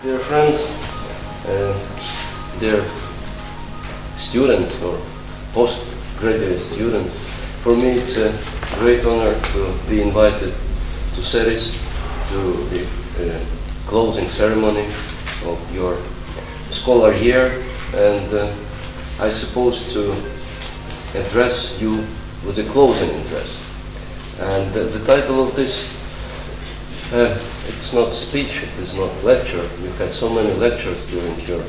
Dear friends, dear students or postgraduate students, for me it's a great honor to be invited to CERIS, to the closing ceremony of your scholar year, and I suppose to address you with a closing address. And the title of this it's not speech, it is not lecture. You had so many lectures during your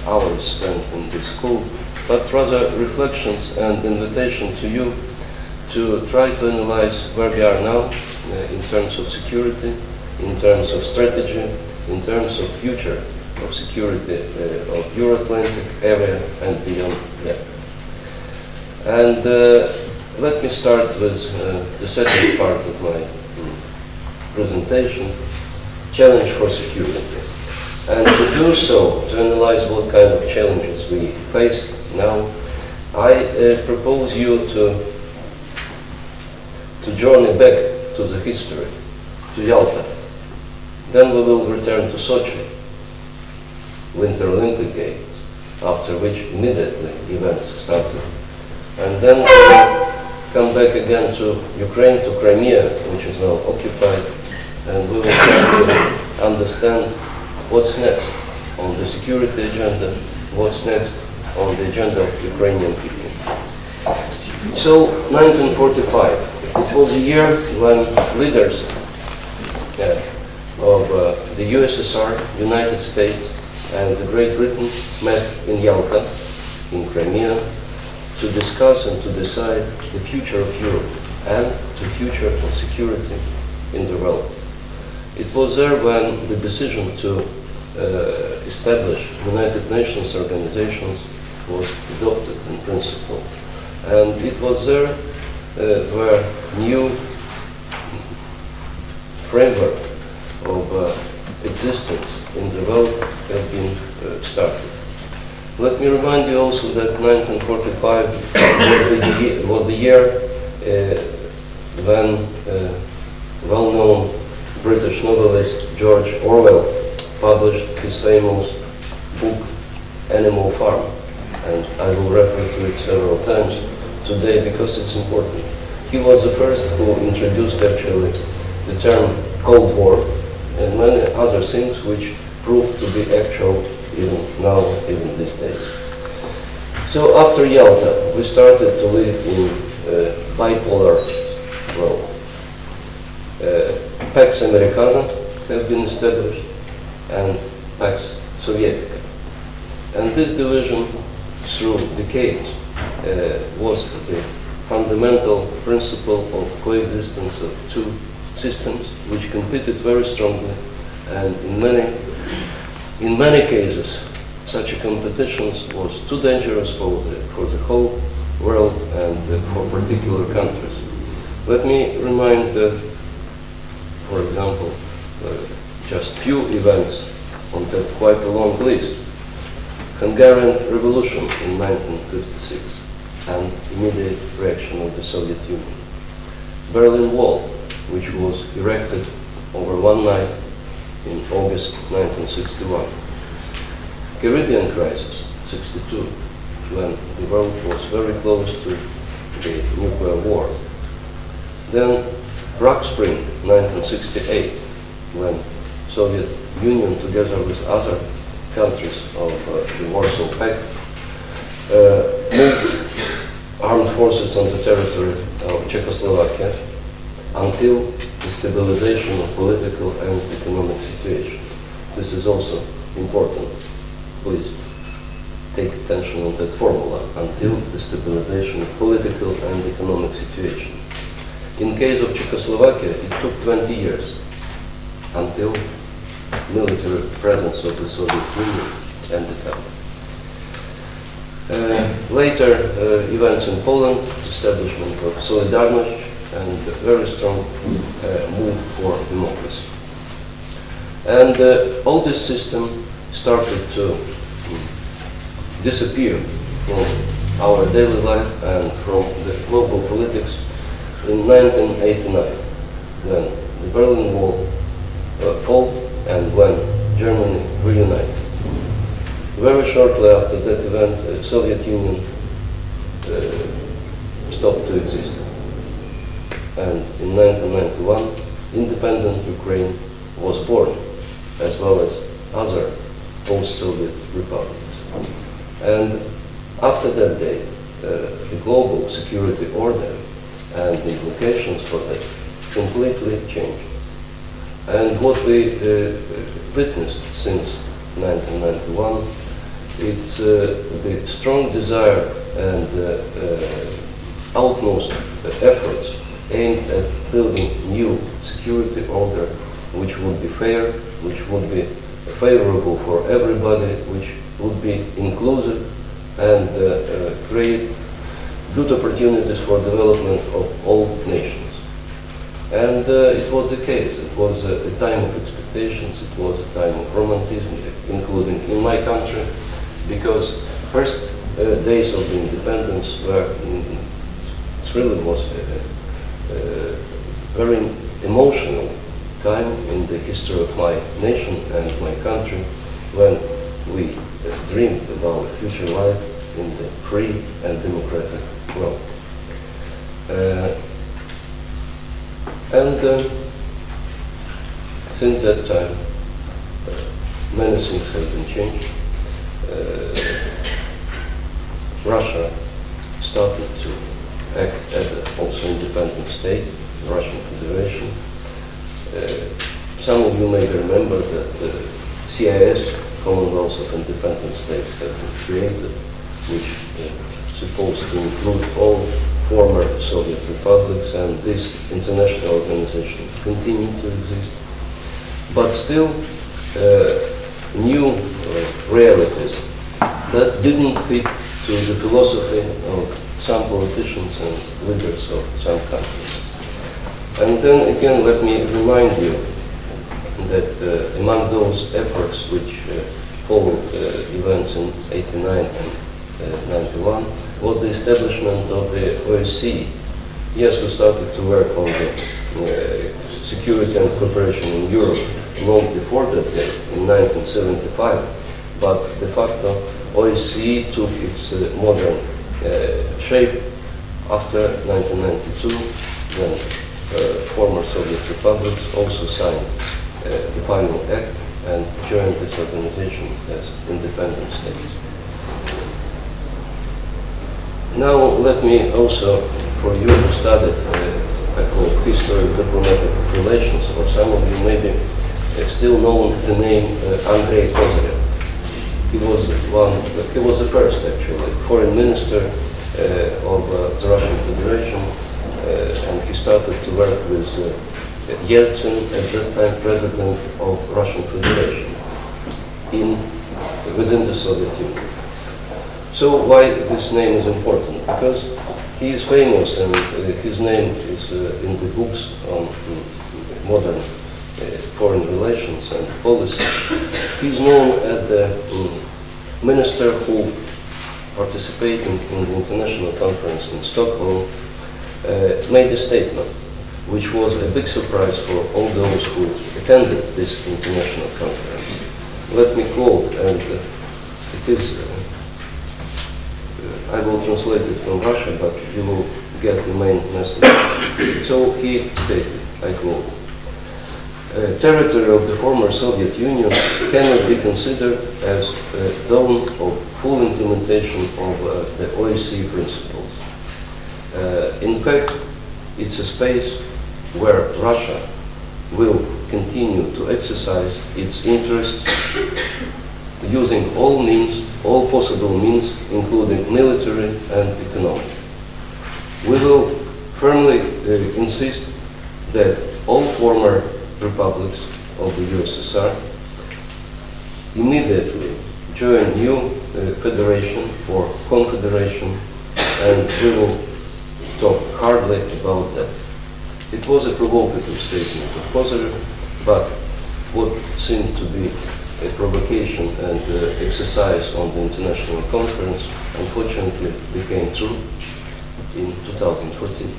hours spent in this school, but rather reflections and invitation to you to try to analyze where we are now in terms of security, in terms of strategy, in terms of future of security of Euro-Atlantic area and beyond that. And let me start with the second part of my presentation, challenge for security. And to do so, to analyze what kind of challenges we face now, I propose you to journey back to the history, to Yalta. Then we will return to Sochi, Winter Olympic Games, after which immediately events started. And then we will come back again to Ukraine, to Crimea, which is now occupied, and we will try to understand what's next on the security agenda, what's next on the agenda of Ukrainian people. So, 1945, it was a year when leaders of the USSR, United States, and Great Britain met in Yalta, in Crimea, to discuss and to decide the future of Europe and the future of security in the world. It was there when the decision to establish United Nations organizations was adopted in principle. And it was there where new framework of existence in the world had been started. Let me remind you also that 1945 was the year when well-known British novelist George Orwell published his famous book Animal Farm, and I will refer to it several times today because it's important. He was the first who introduced actually the term Cold War and many other things which proved to be actual even now, even these days. So after Yalta, we started to live in a bipolar world. Pax Americana has been established and Pax Sovietica. And this division through decades was the fundamental principle of coexistence of two systems which competed very strongly, and in many cases such a competition was too dangerous for the whole world and for particular countries. Let me remind for example, just few events on that quite a long list. Hungarian Revolution in 1956 and immediate reaction of the Soviet Union. Berlin Wall, which was erected over one night in August 1961. Caribbean crisis, 62, when the world was very close to the nuclear war. Then Prague Spring, 1968, when Soviet Union, together with other countries of the Warsaw Pact, moved armed forces on the territory of Czechoslovakia until the stabilization of political and economic situation. This is also important. Please take attention on that formula, until the stabilization of political and economic situation. In case of Czechoslovakia, it took 20 years until military presence of the Soviet Union ended up. Later, events in Poland, establishment of Solidarność, and a very strong move for democracy. And all this system started to disappear from our daily life and from the global politics in 1989, when the Berlin Wall fell and when Germany reunited. Very shortly after that event, the Soviet Union stopped to exist. And in 1991, independent Ukraine was born, as well as other post-Soviet republics. And after that date, the global security order and the implications for that completely changed. And what we witnessed since 1991, it's the strong desire and utmost efforts aimed at building new security order which would be fair, which would be favorable for everybody, which would be inclusive and create good opportunities for development of all nations. And it was the case. It was a time of expectations, it was a time of romanticism, including in my country, because first days of the independence were, it really was a very emotional time in the history of my nation and my country, when we dreamed about future life in the free and democratic world. Since that time, many things have been changed. Russia started to act as an also independent state, the Russian Federation. Some of you may remember that the CIS, Commonwealth of Independent States, have been created, which is supposed to include all former Soviet republics, and this international organization continued to exist. But still, new realities that didn't fit to the philosophy of some politicians and leaders of some countries. And then again, let me remind you that among those efforts which followed events in '89 and '91 was the establishment of the OSCE. Yes, we started to work on the security and cooperation in Europe long before that date, in 1975, but de facto OSCE took its modern shape after 1992, when former Soviet republics also signed the final act and joined this organization as independent states. Now let me also, for you who studied, I call history of diplomatic relations, or some of you maybe still know the name Andrei Kozyrev. He was the first actually foreign minister of the Russian Federation, and he started to work with Yeltsin, at that time president of Russian Federation, within the Soviet Union. So why this name is important? Because he is famous, and his name is in the books on modern foreign relations and policy. He's known as the minister who, participating in the international conference in Stockholm, made a statement which was a big surprise for all those who attended this international conference. Let me quote, and it is, I will translate it from Russian, but you will get the main message. So he stated, I quote, territory of the former Soviet Union cannot be considered as a zone of full implementation of the OSCE principles. In fact, it's a space where Russia will continue to exercise its interests using all means, all possible means, including military and economic. We will firmly insist that all former republics of the USSR immediately join new federation or confederation, and we will talk hardly about that. It was a provocative statement of Kozyrev, but what seemed to be a provocation and exercise on the international conference unfortunately became true in 2014.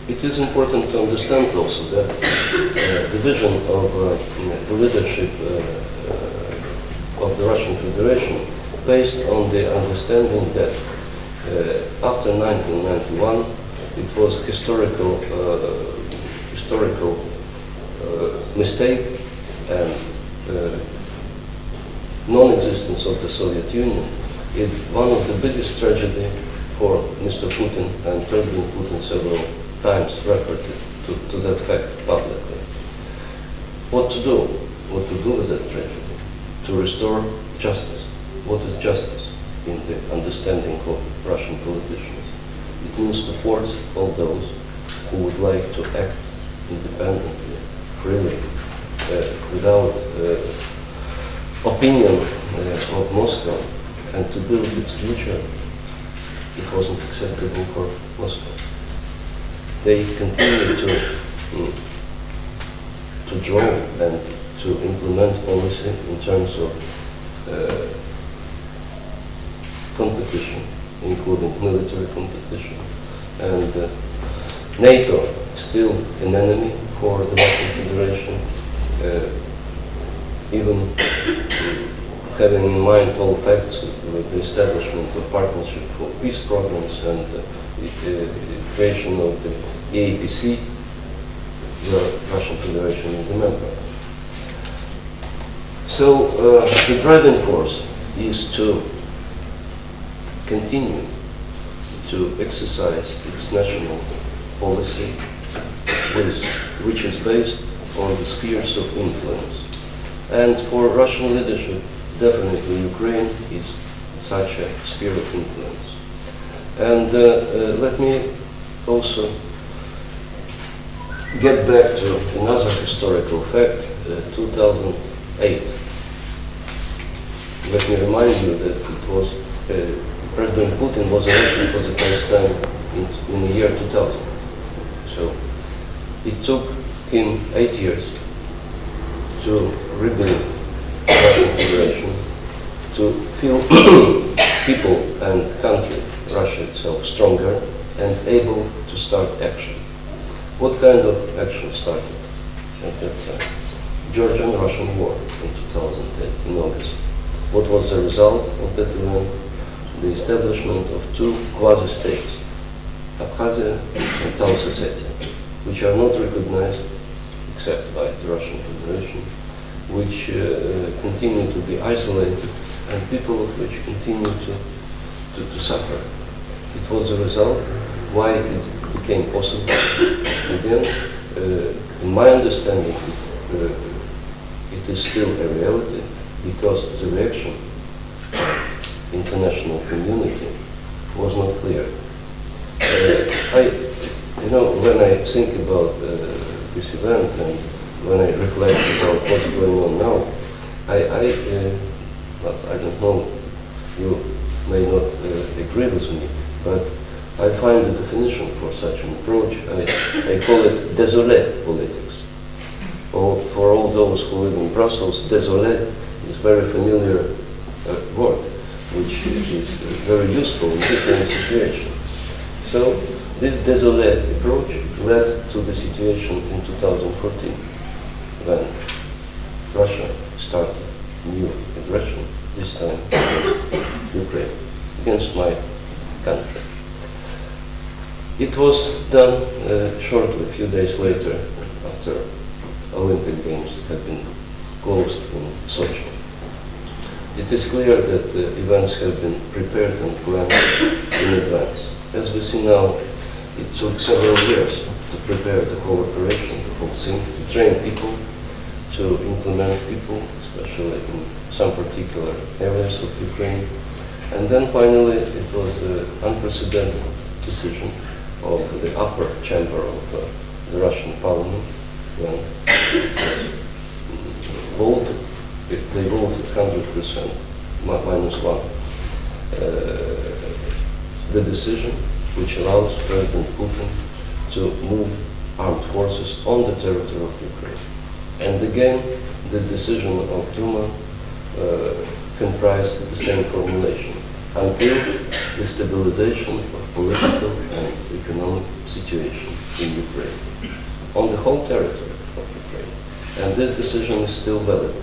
It is important to understand also that the vision of the leadership of the Russian Federation based on the understanding that after 1991 it was historical mistake and non-existence of the Soviet Union is one of the biggest tragedy for Mr. Putin, and President Putin several times referred to that fact publicly. What to do? What to do with that tragedy? To restore justice. What is justice in the understanding of Russian politicians? It means to force all those who would like to act independently, freely, without opinion of Moscow, and to build its future. It wasn't acceptable for Moscow. They continue to draw and to implement policy in terms of competition, including military competition. And NATO still an enemy for the Russian Federation, even having in mind all facts with the establishment of Partnership for Peace programs and the creation of the EAPC, the Russian Federation is a member. So the driving force is to continue to exercise its national policy, which is based on the spheres of influence. And for Russian leadership, definitely Ukraine is such a sphere of influence. And let me also get back to another historical fact, 2008. Let me remind you that it was President Putin was elected for the first time in the year 2000. So it took him 8 years to rebuild the Russian Federation, to feel people and country, Russia itself, stronger and able to start action. What kind of action started at that time? Georgian-Russian War in 2010, in August. What was the result of that event? The establishment of two quasi-states, Abkhazia and South Ossetia, which are not recognized except by the Russian Federation, which continue to be isolated, and people of which continue to suffer. It was a result why it became possible. Again, in my understanding, it is still a reality because the reaction of the international community was not clear. When I think about this event and when I reflect about what's going on now, I don't know, you may not agree with me, but I find the definition for such an approach, I call it désolé politics. For all those who live in Brussels, désolé is a very familiar word, which is very useful in different situations. So this désolé approach led to the situation in 2014, when Russia started new aggression, this time against Ukraine, against my country. It was done shortly, a few days later, after Olympic Games had been closed in Sochi. It is clear that events have been prepared and planned in advance. As we see now, it took several years to prepare the whole operation, the whole thing, to train people, to implement people, especially in some particular areas of Ukraine. And then finally, it was the unprecedented decision of the upper chamber of the Russian parliament when they voted 100%, -1, the decision which allows President Putin to move armed forces on the territory of Ukraine. And again, the decision of Duma comprised the same formulation, until the stabilization of political and economic situation in Ukraine, on the whole territory of Ukraine. And this decision is still valid.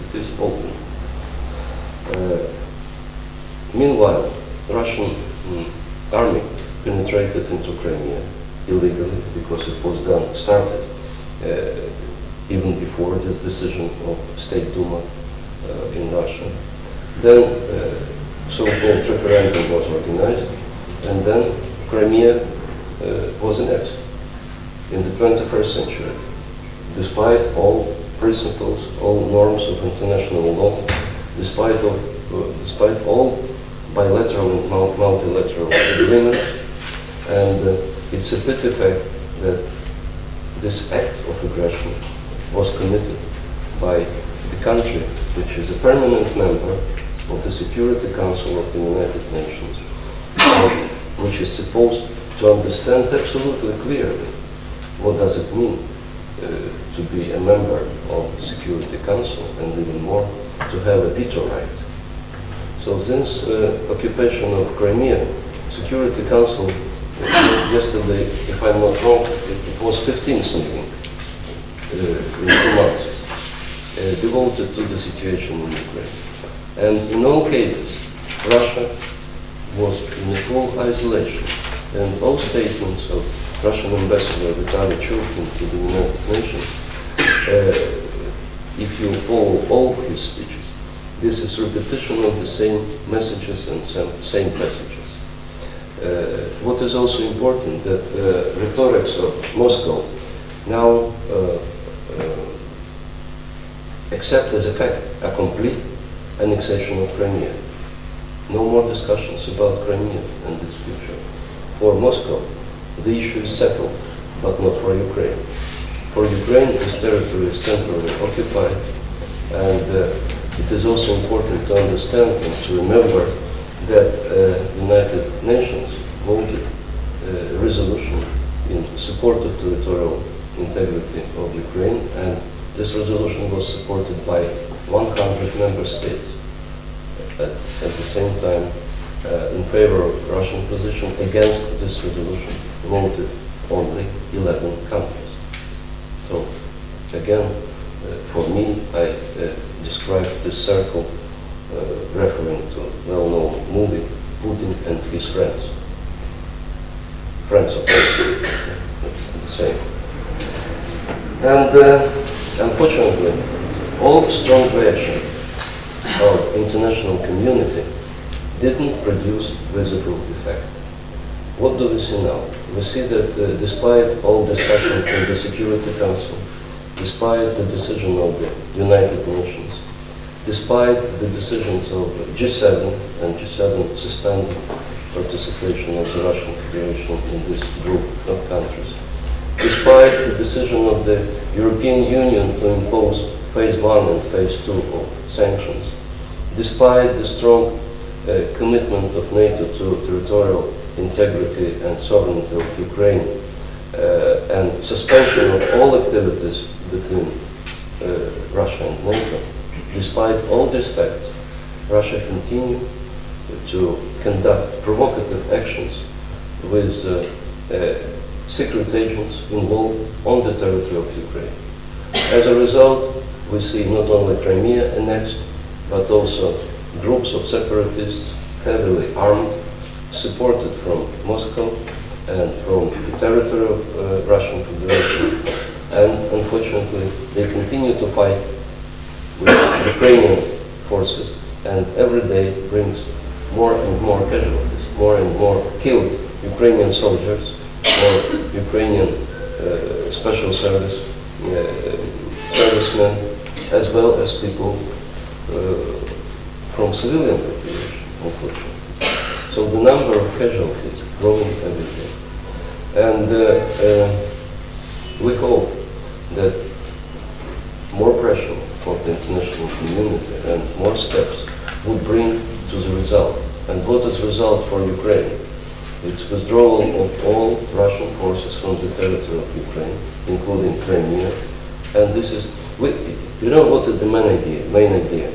It is open. Meanwhile, Russian army penetrated into Crimea illegally, because it was started even before this decision of State Duma in Russia. Then so-called referendum was organized, and then Crimea was annexed in the 21st century, despite all principles, all norms of international law, despite all bilateral and multilateral agreements. And it's a pity fact that this act of aggression was committed by the country which is a permanent member of the Security Council of the United Nations, which is supposed to understand absolutely clearly what does it mean to be a member of the Security Council, and even more, to have a veto right. So since occupation of Crimea, Security Council, yesterday, if I'm not wrong, it was 15th meeting in 2 months, devoted to the situation in Ukraine. And in all cases, Russia was in full isolation, and all statements of Russian ambassador Vitaly Churkin to the United Nations, if you follow all his speeches, this is repetition of the same messages and same passages. What is also important, that rhetorics of Moscow now accept as a fact a complete annexation of Crimea. No more discussions about Crimea and its future. For Moscow, the issue is settled, but not for Ukraine. For Ukraine, this territory is temporarily occupied, and it is also important to understand and to remember that United Nations voted a resolution in support of territorial integrity of Ukraine, and this resolution was supported by 100 member states. At the same time, in favor of Russian position against this resolution voted only 11 countries. So again, for me, I describe this circle referring to well-known movie, Putin and his friends. Friends of Putin, the same. And unfortunately, all strong reaction of international community didn't produce visible effect. What do we see now? We see that despite all discussion in the Security Council, despite the decision of the United Nations, despite the decisions of G7, and G7 suspended participation of the Russian Federation in this group of countries, despite the decision of the European Union to impose phase 1 and phase 2 of sanctions, despite the strong commitment of NATO to territorial integrity and sovereignty of Ukraine, and suspension of all activities between Russia and NATO, despite all these facts, Russia continued to conduct provocative actions with secret agents involved on the territory of Ukraine. As a result, we see not only Crimea annexed, but also groups of separatists, heavily armed, supported from Moscow and from the territory of Russian Federation. And unfortunately, they continue to fight with Ukrainian forces, and every day brings more and more casualties, more and more killed Ukrainian soldiers, or Ukrainian special service servicemen, as well as people from civilian population, unfortunately. So the number of casualties is growing every day. And we hope that more pressure from the international community and more steps would bring to the result. And what is the result for Ukraine? its withdrawal of all Russian forces from the territory of Ukraine, including Crimea. And this is, you know what is the main idea?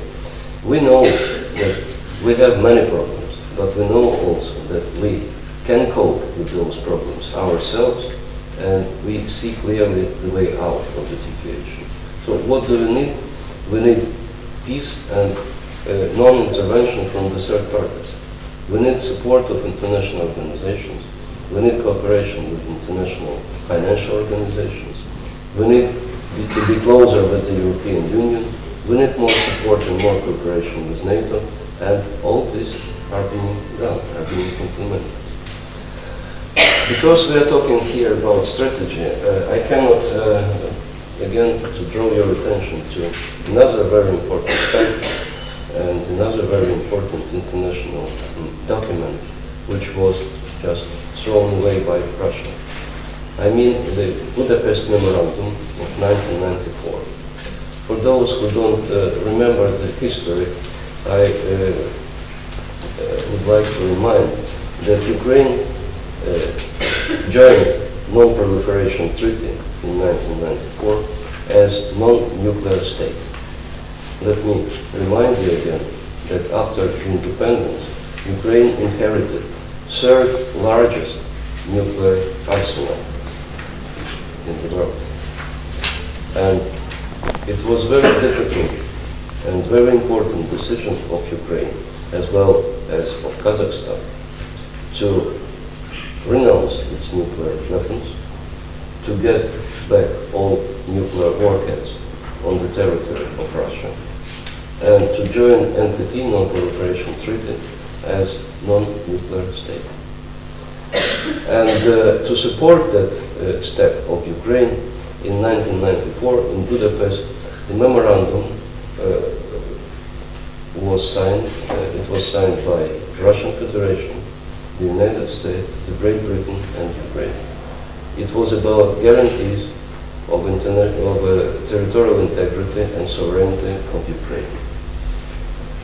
We know that we have many problems, but we know also that we can cope with those problems ourselves, and we see clearly the way out of the situation. So what do we need? We need peace and non-intervention from the third parties. We need support of international organizations. We need cooperation with international financial organizations. We need to be closer with the European Union. We need more support and more cooperation with NATO, and all this are being done, are being implemented. Because we are talking here about strategy, I cannot, again, to draw your attention to another very important fact and another very important international document which was just thrown away by Russia. I mean the Budapest Memorandum of 1994. For those who don't remember the history, I would like to remind that Ukraine joined Non-Proliferation Treaty in 1994 as non-nuclear state. Let me remind you again that after independence, Ukraine inherited third largest nuclear arsenal in the world. And it was very difficult and very important decision of Ukraine, as well as of Kazakhstan, to renounce its nuclear weapons, to get back all nuclear warheads on the territory of Russia, and to join NPT, Non-Proliferation Treaty, as non-nuclear state. And to support that step of Ukraine, in 1994 in Budapest, the memorandum was signed. It was signed by Russian Federation, the United States, the Great Britain, and Ukraine. It was about guarantees of territorial integrity and sovereignty of Ukraine.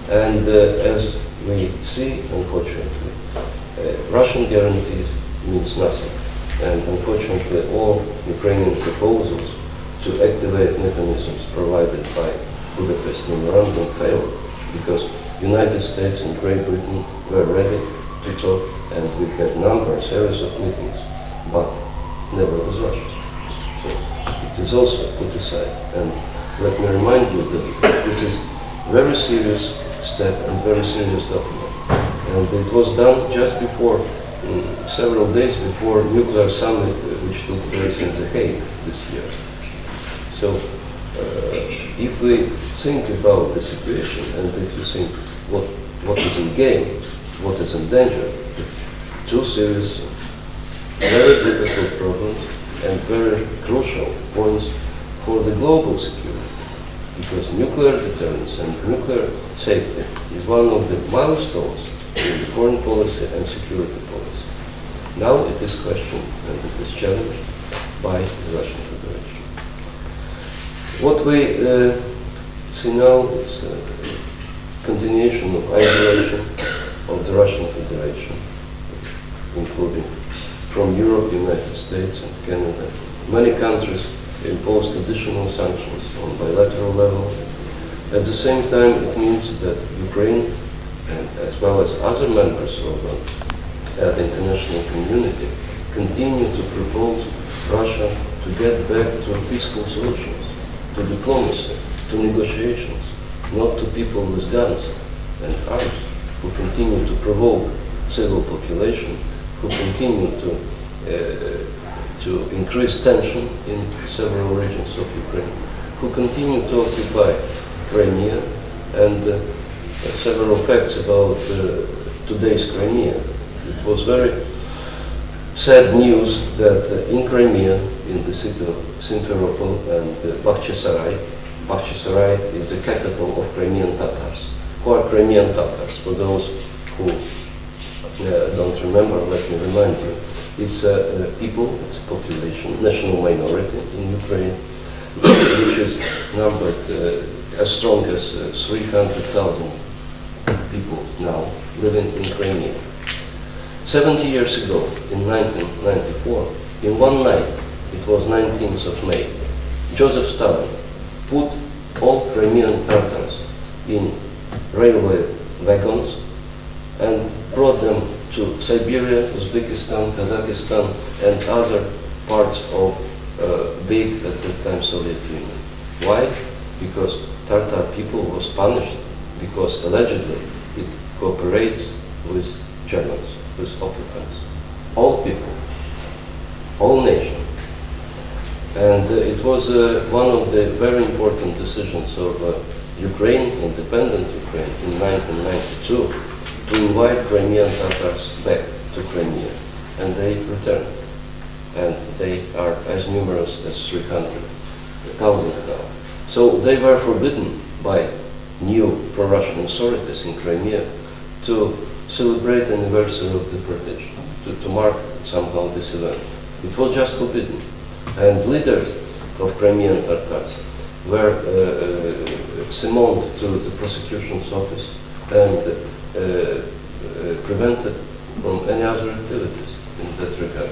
And as we see, unfortunately, Russian guarantees means nothing. And unfortunately, all Ukrainian proposals to activate mechanisms provided by Budapest Memorandum failed, because United States and Great Britain were ready to talk, and we had a series of meetings, but never with Russia. So it is also put aside. And let me remind you that this is very serious step and very serious document. And it was done just before, several days before nuclear summit, which took place in The Hague this year. So if we think about the situation, and if you think what is in game, what is in danger, two serious, very difficult problems and very crucial points for the global security, because nuclear deterrence and nuclear safety is one of the milestones in the foreign policy and security policy. Now it is questioned and it is challenged by the Russian Federation. What we see now is a continuation of isolation of the Russian Federation, including from Europe, United States, and Canada. Many countries imposed additional sanctions on bilateral level. At the same time, it means that Ukraine, and as well as other members of the international community, continue to propose Russia to get back to peaceful solutions, to diplomacy, to negotiations, not to people with guns and arms who continue to provoke civil population, who continue to increase tension in several regions of Ukraine, who continue to occupy Crimea, and several facts about today's Crimea. It was very sad news that in Crimea, in the city of Simferopol and Bakhchisarai is the capital of Crimean Tatars. Who are Crimean Tatars? For those who don't remember, let me remind you. It's people, it's a population, national minority in Ukraine, which is numbered as strong as 300,000 people now living in Crimea. 70 years ago, in 1994, in one night, it was 19th of May, Joseph Stalin put all Crimean Tatars in railway wagons and brought them to Siberia, Uzbekistan, Kazakhstan, and other parts of big, at that time, Soviet Union. Why? Because Tatar people was punished because allegedly it cooperates with Germans, with occupants. All people, all nations. And it was one of the very important decisions of Ukraine, independent Ukraine, in 1992, to invite Crimean Tatars back to Crimea. And they returned. And they are as numerous as 300,000 now. So they were forbidden by new pro-Russian authorities in Crimea to celebrate the anniversary of deportation, to mark somehow this event. It was just forbidden. And leaders of Crimean Tatars were summoned to the prosecution's office and prevented from any other activities in that regard.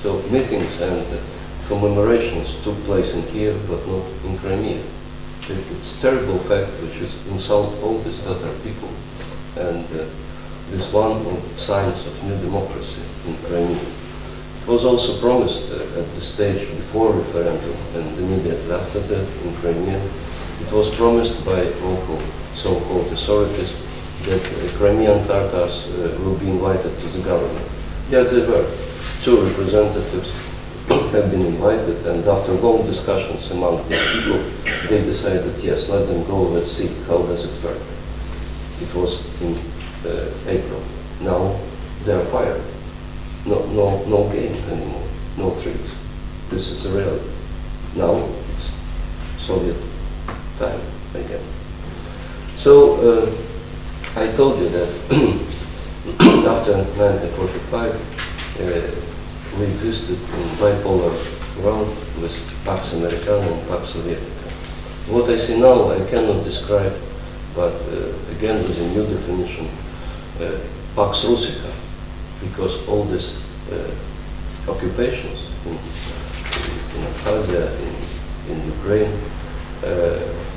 So meetings and commemorations took place in Kiev, but not in Crimea. It's a terrible fact which is insult all these Tatar people, and this one of signs of new democracy in Crimea. It was also promised at the stage before referendum and immediately after that in Crimea. It was promised by local so-called authorities that Crimean Tatars will be invited to the government. Yes, they were. 2 representatives have been invited, and after long discussions among these people, they decided, yes, let them go, let's see how does it work. It was in April. Now they are fired. No game anymore, no tricks. This is the reality. Now it's Soviet time again. So I told you that after 1945 we existed in bipolar world with Pax Americana and Pax Sovietica. What I see now I cannot describe, but again with a new definition, Pax Russica, because all these occupations in Abkhazia, in Ukraine,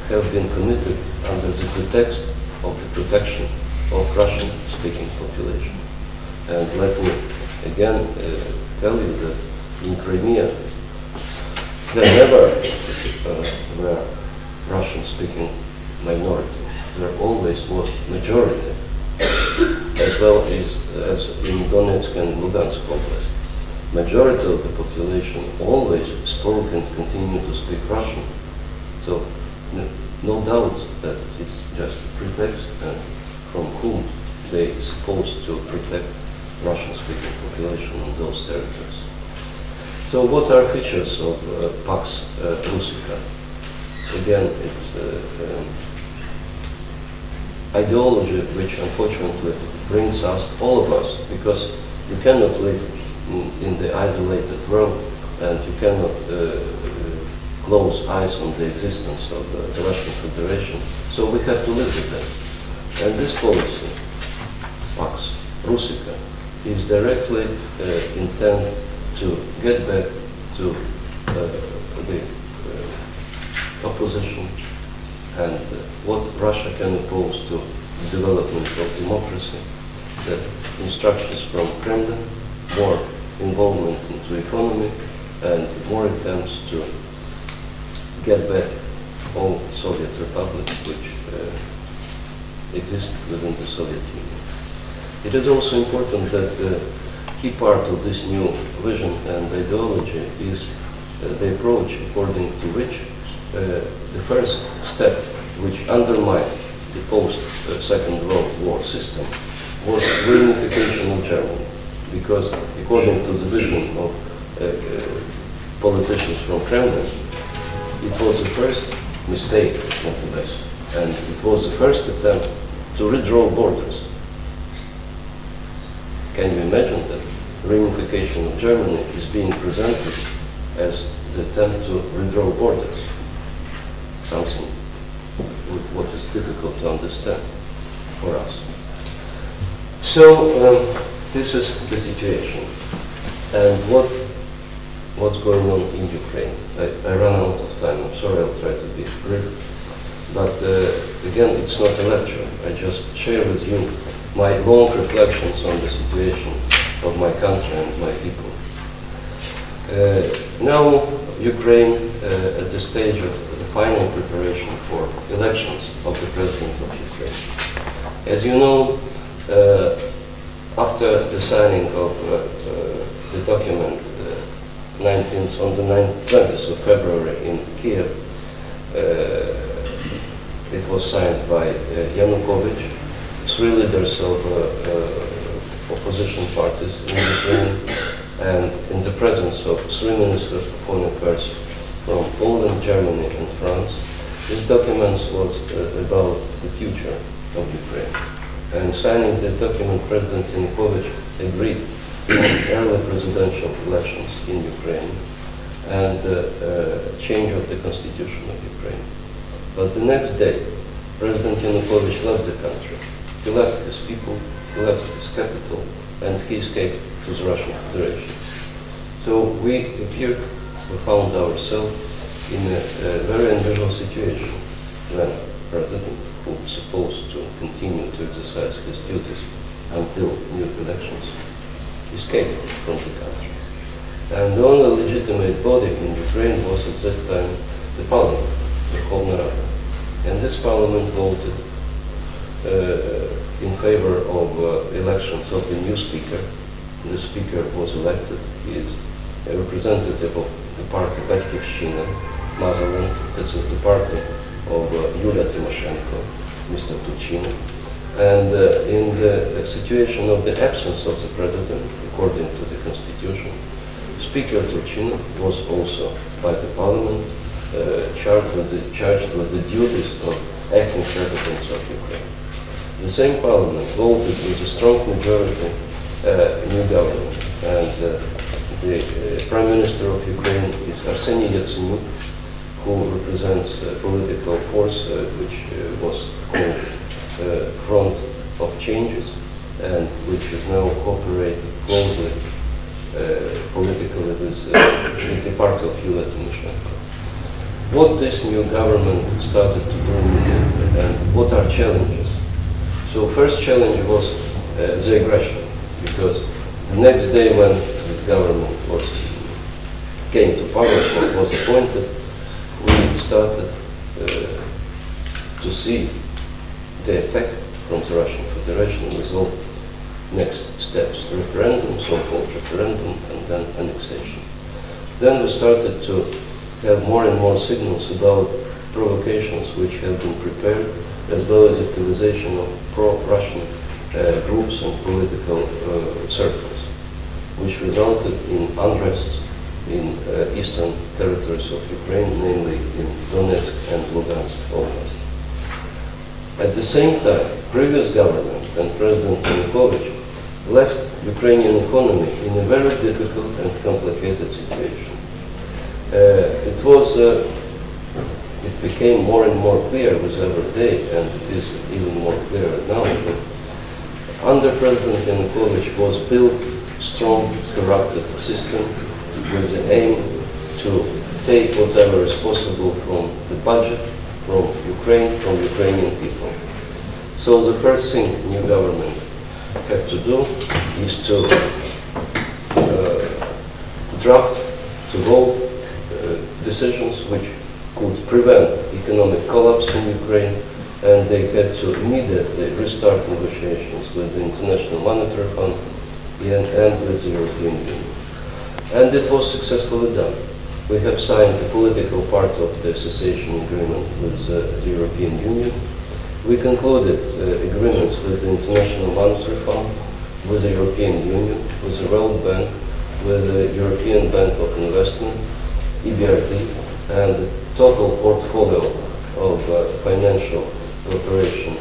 have been committed under the pretext of the protection of Russian-speaking population. And let me again tell you that in Crimea there never were Russian-speaking minority. There always was majority, as well as in Donetsk and Lugansk Oblast. Majority of the population always spoke and continued to speak Russian. So no doubt that it's just a pretext, and from whom they supposed to protect Russian-speaking population in those territories. So what are features of Pax Russica? Again, it's ideology which unfortunately brings us, all of us, because you cannot live in the isolated world, and you cannot close eyes on the existence of the Russian Federation. So we have to live with that. And this policy, Pax Russica, is directly intended to get back to the opposition and what Russia can oppose to the development of democracy, the instructions from Kremlin, more involvement into economy, and more attempts to get back all Soviet republics which exist within the Soviet Union. It is also important that the key part of this new vision and ideology is the approach according to which the first step which undermined the post-Second World War system was reunification of Germany. Because according to the vision of politicians from Kremlin, it was the first mistake of the West, and it was the first attempt to redraw borders. Can you imagine that reunification of Germany is being presented as the attempt to redraw borders? Something what is difficult to understand for us. So this is the situation. And what's going on in Ukraine? I ran out of time. I'm sorry, I'll try to be brief. But again, it's not a lecture. I just share with you my long reflections on the situation of my country and my people. Now, Ukraine at the stage of the final preparation for elections of the President of Ukraine. As you know, after the signing of the document on the 20th of February in Kiev, it was signed by Yanukovych, three leaders of opposition parties in Ukraine, and in the presence of three ministers of foreign affairs from Poland, Germany, and France. This document was about the future of Ukraine. And signing the document, President Yanukovych agreed on early presidential elections in Ukraine and change of the constitution of Ukraine. But the next day, President Yanukovych left the country. He left his people, he left his capital, and he escaped to the Russian Federation. So we found ourselves in a very unusual situation when President, who was supposed to continue to exercise his duties until new elections, escaped from the country. And the only legitimate body in Ukraine was at that time the parliament, the Verkhovna Rada. And this parliament voted in favor of elections of the new speaker. The speaker was elected. He is a representative of the party Batькivщина, Motherland. This is the party of Yulia Tymoshenko, Mr. Turchina. And in the situation of the absence of the president, according to the constitution, Speaker Turchina was also by the parliament charged with the duties of acting president of Ukraine. The same parliament voted with a strong majority new government, and the Prime Minister of Ukraine is Arseniy Yatsenyuk, who represents a political force which was called Front of Changes, and which is now cooperating closely politically with the party of Yulia Tymoshenko. What this new government started to do immediately, and what are challenges? So first challenge was the aggression, because the next day when this government came to power or was appointed, we started to see the attack from the Russian Federation with all next steps, referendum, so-called referendum, and then annexation. Then we started to have more and more signals about provocations which have been prepared, as well as activization of pro-Russian groups and political circles, which resulted in unrest in eastern territories of Ukraine, namely in Donetsk and Lugansk Oblast. At the same time, previous government and President Yanukovych left Ukrainian economy in a very difficult and complicated situation. It became more and more clear with every day, and it is even more clear now, that under President Yanukovych was built a strong, corrupted system with the aim to take whatever is possible from the budget, from Ukraine, from Ukrainian people. So the first thing new government had to do is to draft, to vote decisions which could prevent economic collapse in Ukraine, and they had to immediately restart negotiations with the International Monetary Fund and with the European Union. And it was successfully done. We have signed the political part of the association agreement with the European Union. We concluded agreements with the International Monetary Fund, with the European Union, with the World Bank, with the European Bank of Investment, EBRD, and the total portfolio of financial cooperation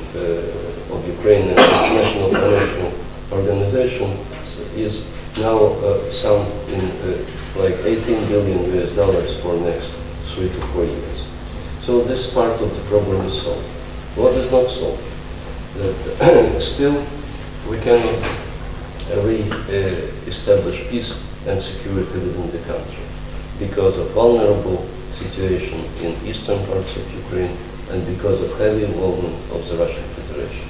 of Ukraine and the International Financial Organization is now sunk in like $18 billion for next 3 to 4 years. So this part of the problem is solved. What is not solved? That still we cannot re-establish peace and security within the country because of vulnerable situation in eastern parts of Ukraine and because of heavy involvement of the Russian Federation.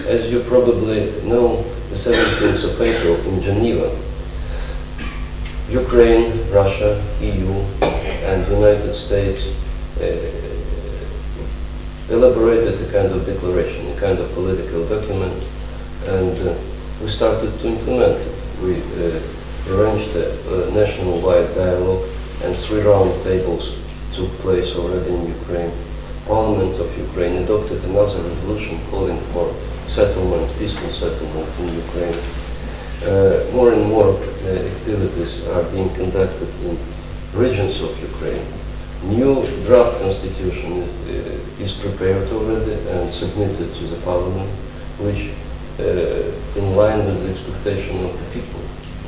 As you probably know, the 17th of April in Geneva, Ukraine, Russia, EU, and United States elaborated a kind of declaration, a kind of political document, and we started to implement it. We arranged a national-wide dialogue, and 3 round tables took place already in Ukraine. Parliament of Ukraine adopted another resolution calling for settlement, peaceful settlement in Ukraine. More and more activities are being conducted in regions of Ukraine. New draft constitution is prepared already and submitted to the parliament, which in line with the expectation of the people,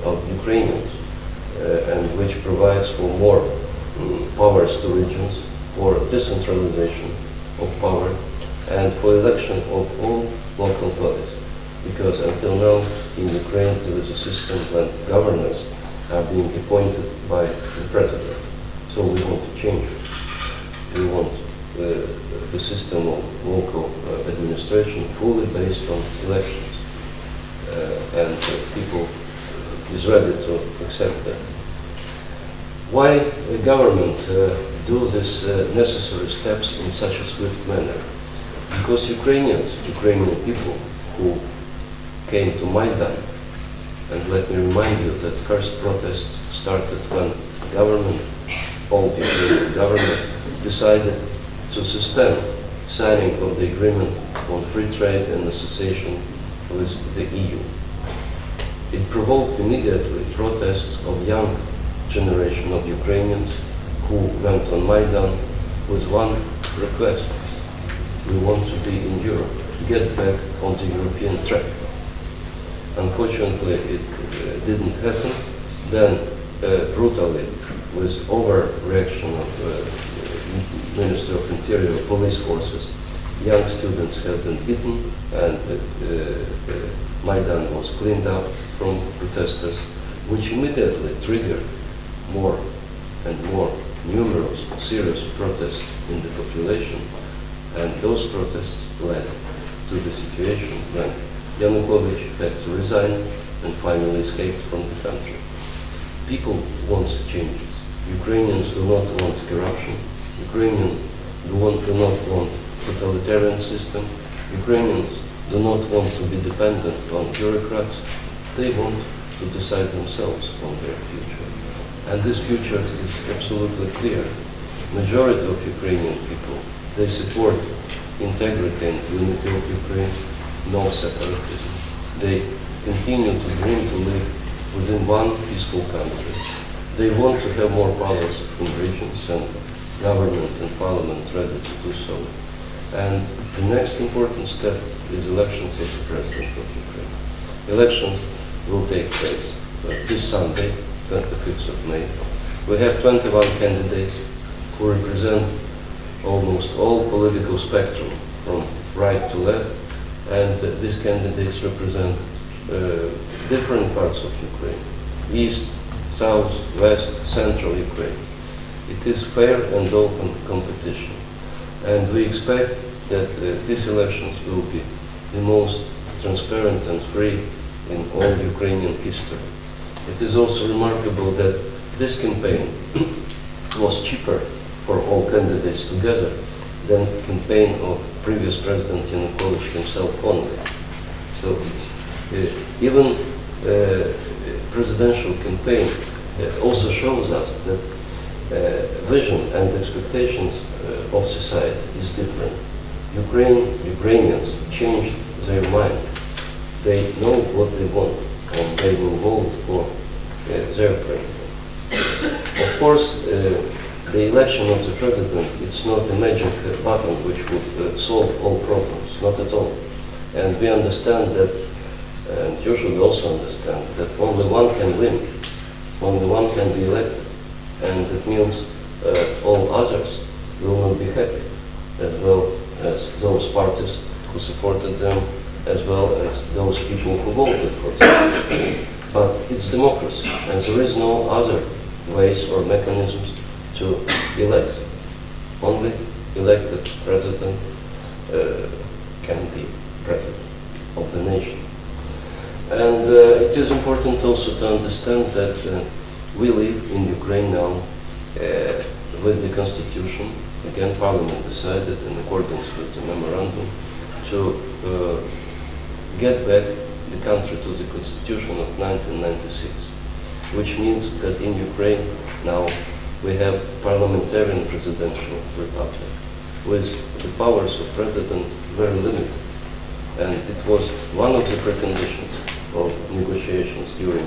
of Ukrainians, and which provides for more powers to regions, for decentralization of power, and for election of all local bodies. Because until now, in Ukraine, there is a system when governors are being appointed by the president. So we want to change it. We want the system of local administration fully based on elections. And people is ready to accept that. Why the government do these necessary steps in such a swift manner? Because Ukrainian people who came to Maidan, and let me remind you that first protests started when government, all Ukrainian government, decided to suspend signing of the agreement on free trade and association with the EU. It provoked immediately protests of young generation of Ukrainians who went on Maidan with one request: we want to be in Europe, get back on the European track. Unfortunately, it didn't happen. Then, brutally, with overreaction of Minister of Interior, police forces, young students have been beaten, and Maidan was cleaned up from protesters, which immediately triggered more and more numerous serious protests in the population, and those protests led to the situation when Yanukovych had to resign and finally escaped from the country. People want changes. Ukrainians do not want corruption. Ukrainians do not want totalitarian system. Ukrainians do not want to be dependent on bureaucrats. They want to decide themselves on their future. And this future is absolutely clear. Majority of Ukrainian people, they support integrity and unity of Ukraine, no separatism. They continue to dream to live within one peaceful country. They want to have more powers in regions, and government and parliament ready to do so. And the next important step is elections of the President of Ukraine. Elections will take place this Sunday, 25th of May. We have 21 candidates who represent almost all political spectrum, from right to left, and these candidates represent different parts of Ukraine: east, south, west, central Ukraine. It is fair and open competition, and we expect that these elections will be the most transparent and free in all Ukrainian history. It is also remarkable that this campaign was cheaper for all candidates together than the campaign of previous President Yanukovych himself only. So even presidential campaign also shows us that vision and expectations of society is different. Ukrainians changed their mind. They know what they want, and they will vote for their president. Of course, the election of the president is not a magic button which would solve all problems, not at all. And we understand that, and you should also understand, that only one can win, only one can be elected, and it means all others will not be happy, as well as those parties who supported them as well as those people who voted for them. But it's democracy, and there is no other ways or mechanisms to elect. Only elected president can be president of the nation. And it is important also to understand that we live in Ukraine now with the constitution. Again, Parliament decided in accordance with the memorandum to get back the country to the constitution of 1996, which means that in Ukraine now we have parliamentarian presidential republic with the powers of president very limited. And it was one of the preconditions of negotiations during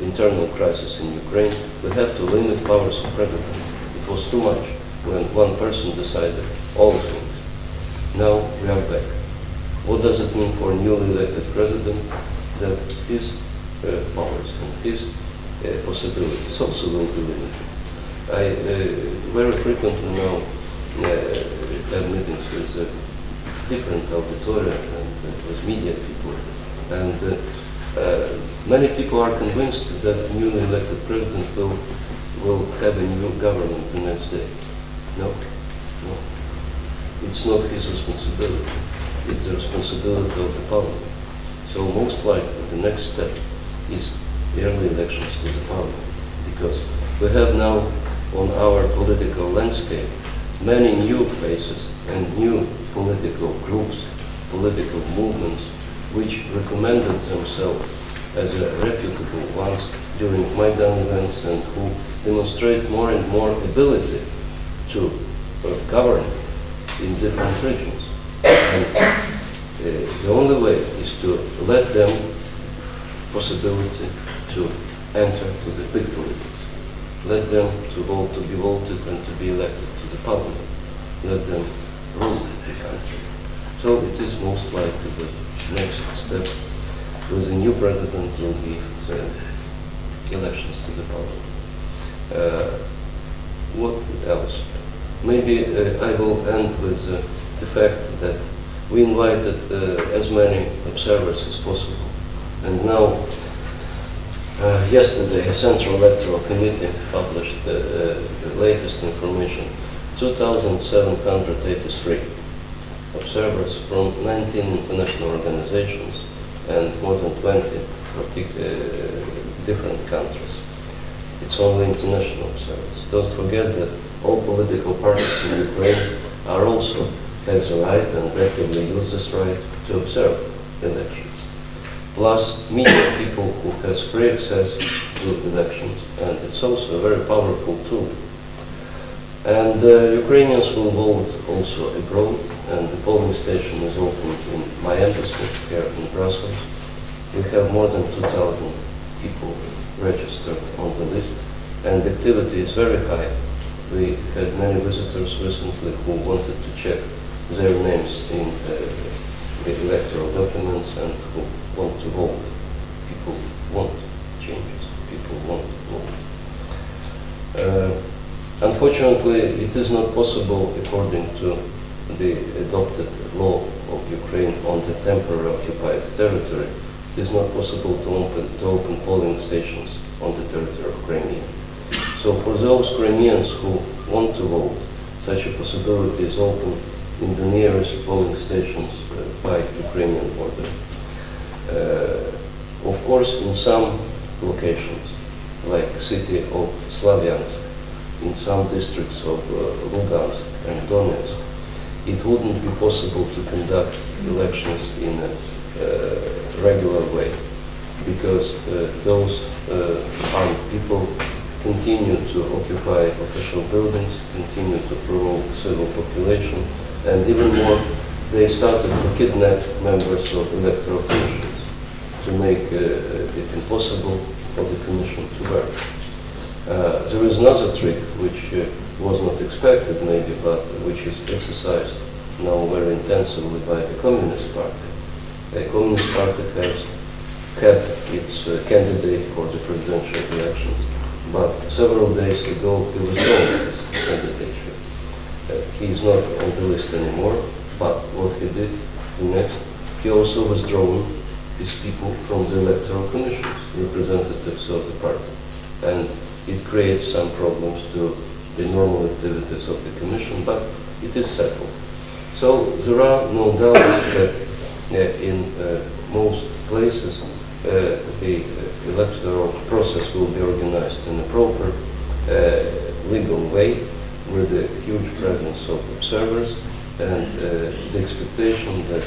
internal crisis in Ukraine. We have to limit powers of president. It was too much when one person decided all things. Now we are back. What does it mean for a newly elected president? That his powers and his possibilities also will be limited. I very frequently now have meetings with different auditoria and with media people, and many people are convinced that newly elected president will have a new government the next day. No, no. It's not his responsibility. It's the responsibility of the parliament. So most likely the next step is early elections to the parliament, because we have now on our political landscape many new faces and new political groups, political movements, which recommended themselves as reputable ones during Maidan events and who demonstrate more and more ability to govern in different regions. And the only way is to let them possibility to enter to the big politics. Let them to vote, to be voted and to be elected to the parliament. Let them rule the country. So it is most likely the next step with a new president will be elections to the parliament. What else? Maybe I will end with the fact that we invited as many observers as possible. And now, yesterday, a Central Electoral Committee published the latest information. 2,783 observers from 19 international organizations and more than 20 different countries. It's only international observers. Don't forget that all political parties in Ukraine are also has the right and actively use this right to observe elections. Plus media people who has free access to elections, and it's also a very powerful tool. And Ukrainians will vote also abroad, and the polling station is open in my embassy here in Brussels. We have more than 2,000 people registered on the list, and the activity is very high. We had many visitors recently who wanted to check their names in the electoral documents and who want to vote. People want changes. People want to vote. Unfortunately, it is not possible, according to the adopted law of Ukraine on the temporarily occupied territory, it is not possible to open polling stations on the territory of Crimea. So for those Crimeans who want to vote, such a possibility is open in the nearest polling stations by Ukrainian border. Of course, in some locations, like the city of Slavyansk, in some districts of Lugansk and Donetsk, it wouldn't be possible to conduct elections in a regular way, because those armed people continue to occupy official buildings, continue to provoke civil population, and even more, they started to kidnap members of electoral commissions to make it impossible for the commission to work. There is another trick which was not expected maybe, but which is exercised now very intensively by the Communist Party. The Communist Party has had its candidate for the presidential elections, but several days ago he withdrew his candidature. He is not on the list anymore, but what he did, the next, he also withdrawn his people from the electoral commissions, representatives of the party. And it creates some problems to the normal activities of the commission, but it is settled. So there are no doubts that in most places the electoral process will be organized in a proper legal way with a huge presence of observers and the expectation that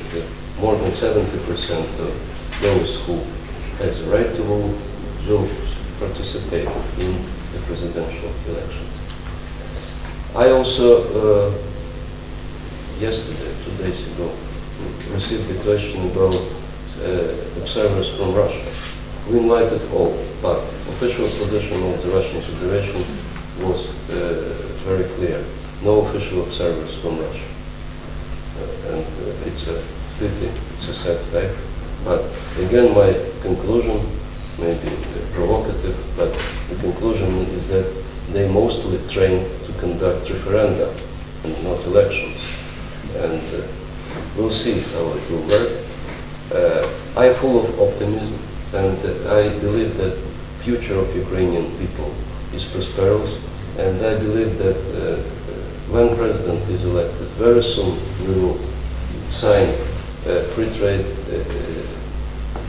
more than 70% of those who has the right to vote will participate in the presidential elections. I also, yesterday, 2 days ago, received a question about observers from Russia. We invited all, but official position of the Russian Federation was very clear. No official observers from Russia. And it's a pity, it's a sad fact. But again, my conclusion, maybe provocative, but the conclusion is that they mostly trained to conduct referenda and not elections. And we'll see how it will work. I am full of optimism, and I believe that future of Ukrainian people is prosperous, and I believe that when president is elected, very soon we will sign a free trade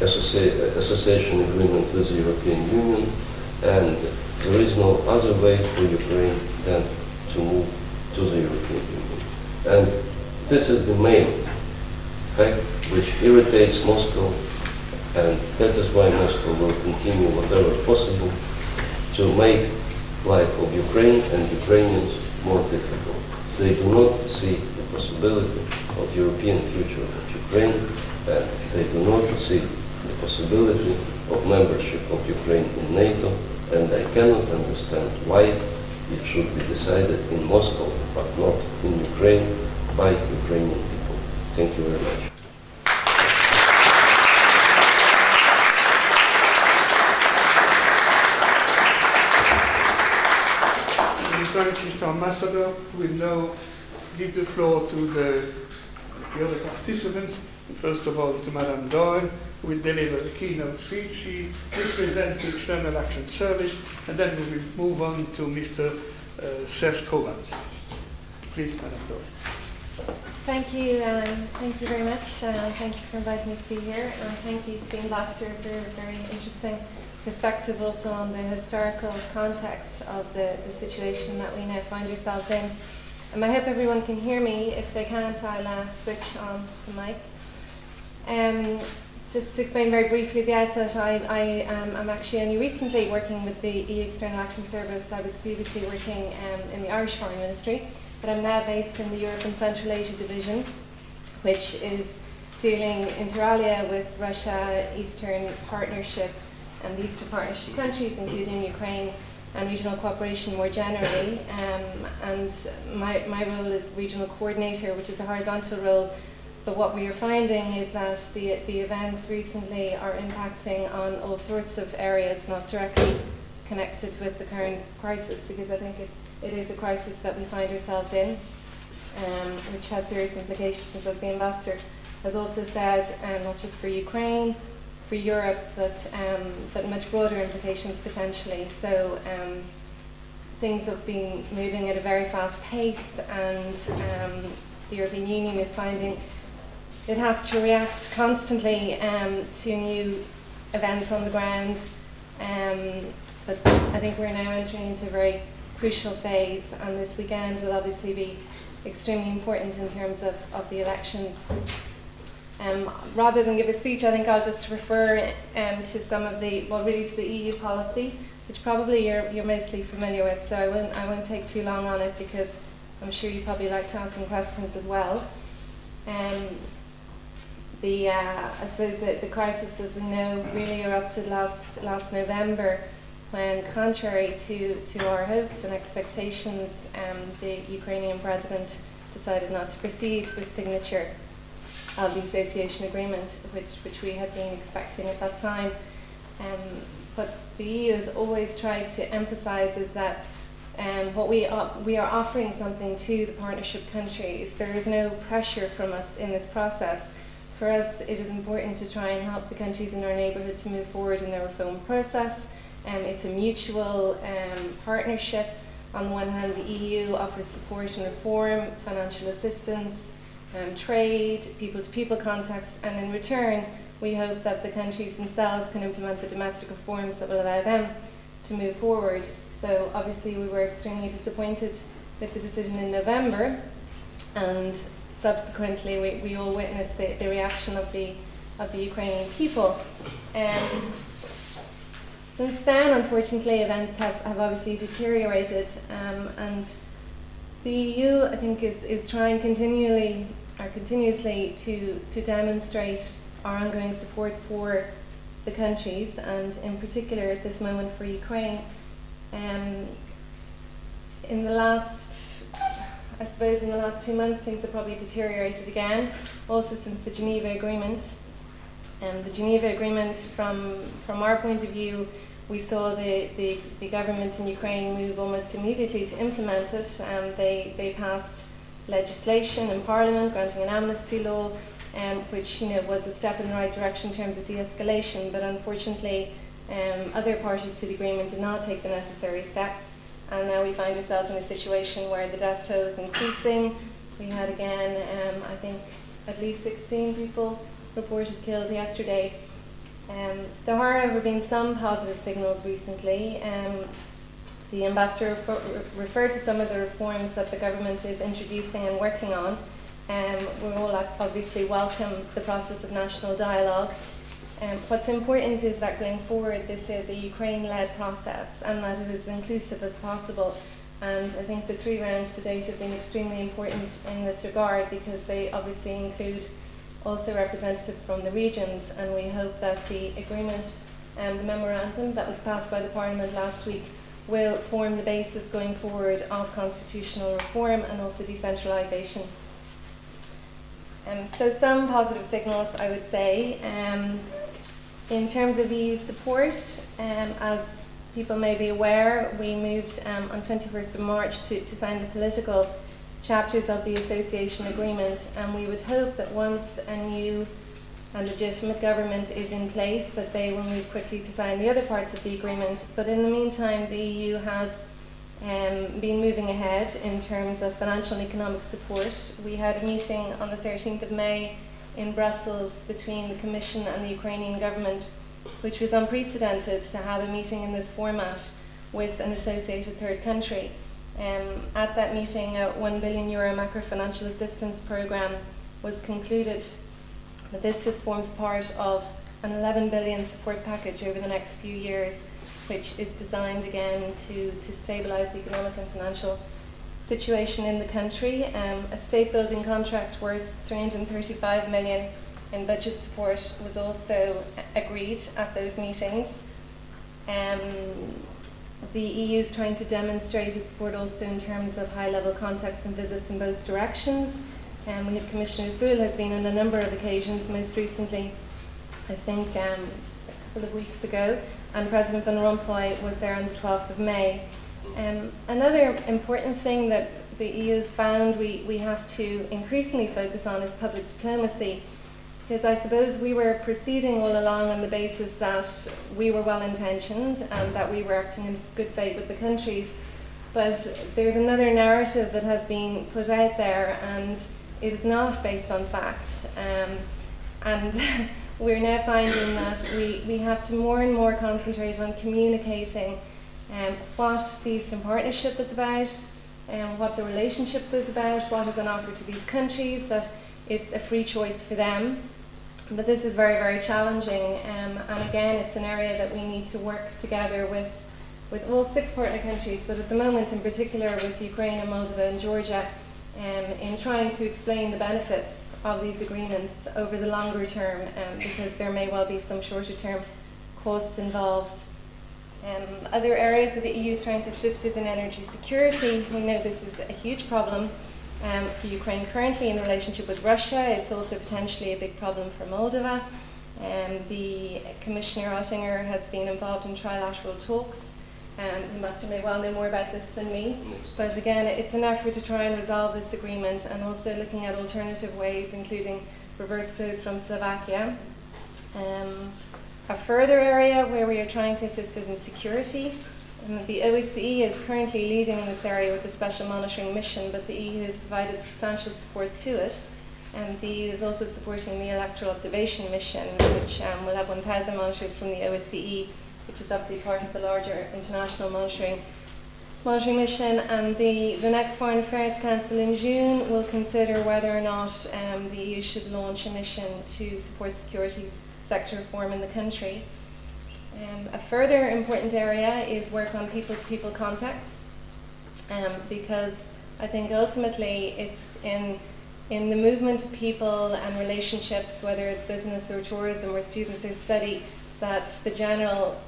association agreement with the European Union, and there is no other way for Ukraine than to move to the European Union. And this is the main fact which irritates Moscow, and that is why Moscow will continue whatever possible to make life of Ukraine and Ukrainians more difficult. They do not see the possibility of European future of Ukraine, and they do not see the possibility of membership of Ukraine in NATO, and I cannot understand why it should be decided in Moscow, but not in Ukraine, by Ukrainian people. Thank you very much. Thank you, Mr. Ambassador. We will now give the floor to the other participants. First of all, to Madame Doyle, who will deliver the keynote speech. She represents the External Action Service, and then we will move on to Mr. Serge Trovans. Please, Madame Doyle. Thank you very much. Thank you for inviting me to be here, and thank you to the Ambassador for a very interesting perspective also on the historical context of the situation that we now find ourselves in. And I hope everyone can hear me. If they can't, I'll switch on the mic. Just to explain very briefly at the outset, I'm actually only recently working with the EU External Action Service. I was previously working in the Irish Foreign Ministry, but I'm now based in the Europe and Central Asia Division, which is dealing inter alia with Russia, Eastern Partnership, and the Eastern Partnership countries, including Ukraine, and regional cooperation more generally. And my role is regional coordinator, which is a horizontal role. But what we are finding is that the events recently are impacting on all sorts of areas, not directly connected with the current crisis, because I think it is a crisis that we find ourselves in, which has serious implications, as the Ambassador has also said, not just for Ukraine, for Europe, but much broader implications potentially. So things have been moving at a very fast pace, and the European Union is finding it has to react constantly to new events on the ground. But I think we're now entering into a very crucial phase, and this weekend will obviously be extremely important in terms of the elections. Rather than give a speech, I think I'll just refer to some of the, well, really to the EU policy, which probably you're mostly familiar with, so I won't take too long on it, because I'm sure you probably like to ask some questions as well. I suppose that the crisis, as we know, really erupted last November, when, contrary to our hopes and expectations, the Ukrainian president decided not to proceed with signature of the association agreement, which we had been expecting at that time. But the EU has always tried to emphasise is that what we are offering something to the partnership countries. There is no pressure from us in this process for us, it is important to try and help the countries in our neighbourhood to move forward in their reform process. It's a mutual partnership. On the one hand, the EU offers support and reform, financial assistance, trade, people-to-people contacts, and in return, we hope that the countries themselves can implement the domestic reforms that will allow them to move forward. So obviously we were extremely disappointed with the decision in November, and subsequently we all witnessed the reaction of the Ukrainian people. Since then, unfortunately, events have obviously deteriorated, and the EU, I think, is trying continuously to demonstrate our ongoing support for the countries, and in particular at this moment for Ukraine. In the last 2 months, things have probably deteriorated again, also since the Geneva Agreement. The Geneva Agreement, from our point of view, we saw the government in Ukraine move almost immediately to implement it. They passed legislation in Parliament granting an amnesty law, which was a step in the right direction in terms of de-escalation, but unfortunately other parties to the agreement did not take the necessary steps, and now we find ourselves in a situation where the death toll is increasing. We had again, I think, at least 16 people reported killed yesterday. There have, however, been some positive signals recently. The ambassador referred to some of the reforms that the government is introducing and working on. We all obviously welcome the process of national dialogue. What's important is that going forward this is a Ukraine-led process and that it is inclusive as possible. And I think the 3 rounds to date have been extremely important in this regard, because they obviously include also representatives from the regions, and we hope that the agreement and the memorandum that was passed by the Parliament last week will form the basis going forward of constitutional reform and also decentralisation. So some positive signals, I would say. In terms of EU support, as people may be aware, we moved on 21st of March to sign the political chapters of the association agreement, and we would hope that once a new and legitimate government is in place that they will move quickly to sign the other parts of the agreement. But in the meantime, the EU has been moving ahead in terms of financial and economic support. We had a meeting on the 13th of May in Brussels between the Commission and the Ukrainian government, which was unprecedented to have a meeting in this format with an associated third country. At that meeting, a €1 billion macro-financial assistance programme was concluded. But this just forms part of an 11 billion support package over the next few years, which is designed again to stabilise the economic and financial situation in the country. A state building contract worth 335 million in budget support was also agreed at those meetings. The EU is trying to demonstrate its support also in terms of high-level contacts and visits in both directions. We had Commissioner Fool has been on a number of occasions, most recently, I think, a couple of weeks ago, and President Van Rompuy was there on the 12th of May. Another important thing that the EU has found we have to increasingly focus on is public diplomacy, because I suppose we were proceeding all along on the basis that we were well-intentioned and that we were acting in good faith with the countries, but there's another narrative that has been put out there, and it is not based on fact. And we're now finding that we have to more and more concentrate on communicating what the Eastern Partnership is about, what the relationship is about, what is an offer to these countries, that it's a free choice for them. But this is very, very challenging, and again, it's an area that we need to work together with all 6 partner countries, but at the moment in particular with Ukraine and Moldova and Georgia, in trying to explain the benefits of these agreements over the longer term, because there may well be some shorter term costs involved. Other areas where the EU is trying to assist is in energy security. We know this is a huge problem for Ukraine currently in the relationship with Russia. It's also potentially a big problem for Moldova. The Commissioner Oettinger has been involved in trilateral talks. You may well know more about this than me, but again, it's an effort to try and resolve this agreement, and also looking at alternative ways, including reverse flows from Slovakia. A further area where we are trying to assist is in security. The OSCE is currently leading in this area with a special monitoring mission, but the EU has provided substantial support to it. The EU is also supporting the electoral observation mission, which will have 1,000 monitors from the OSCE, which is obviously part of the larger international monitoring mission. And the next Foreign Affairs Council in June will consider whether or not the EU should launch a mission to support security sector reform in the country. A further important area is work on people-to-people contacts, because I think ultimately it's in the movement of people and relationships, whether it's business or tourism or students or study, that the general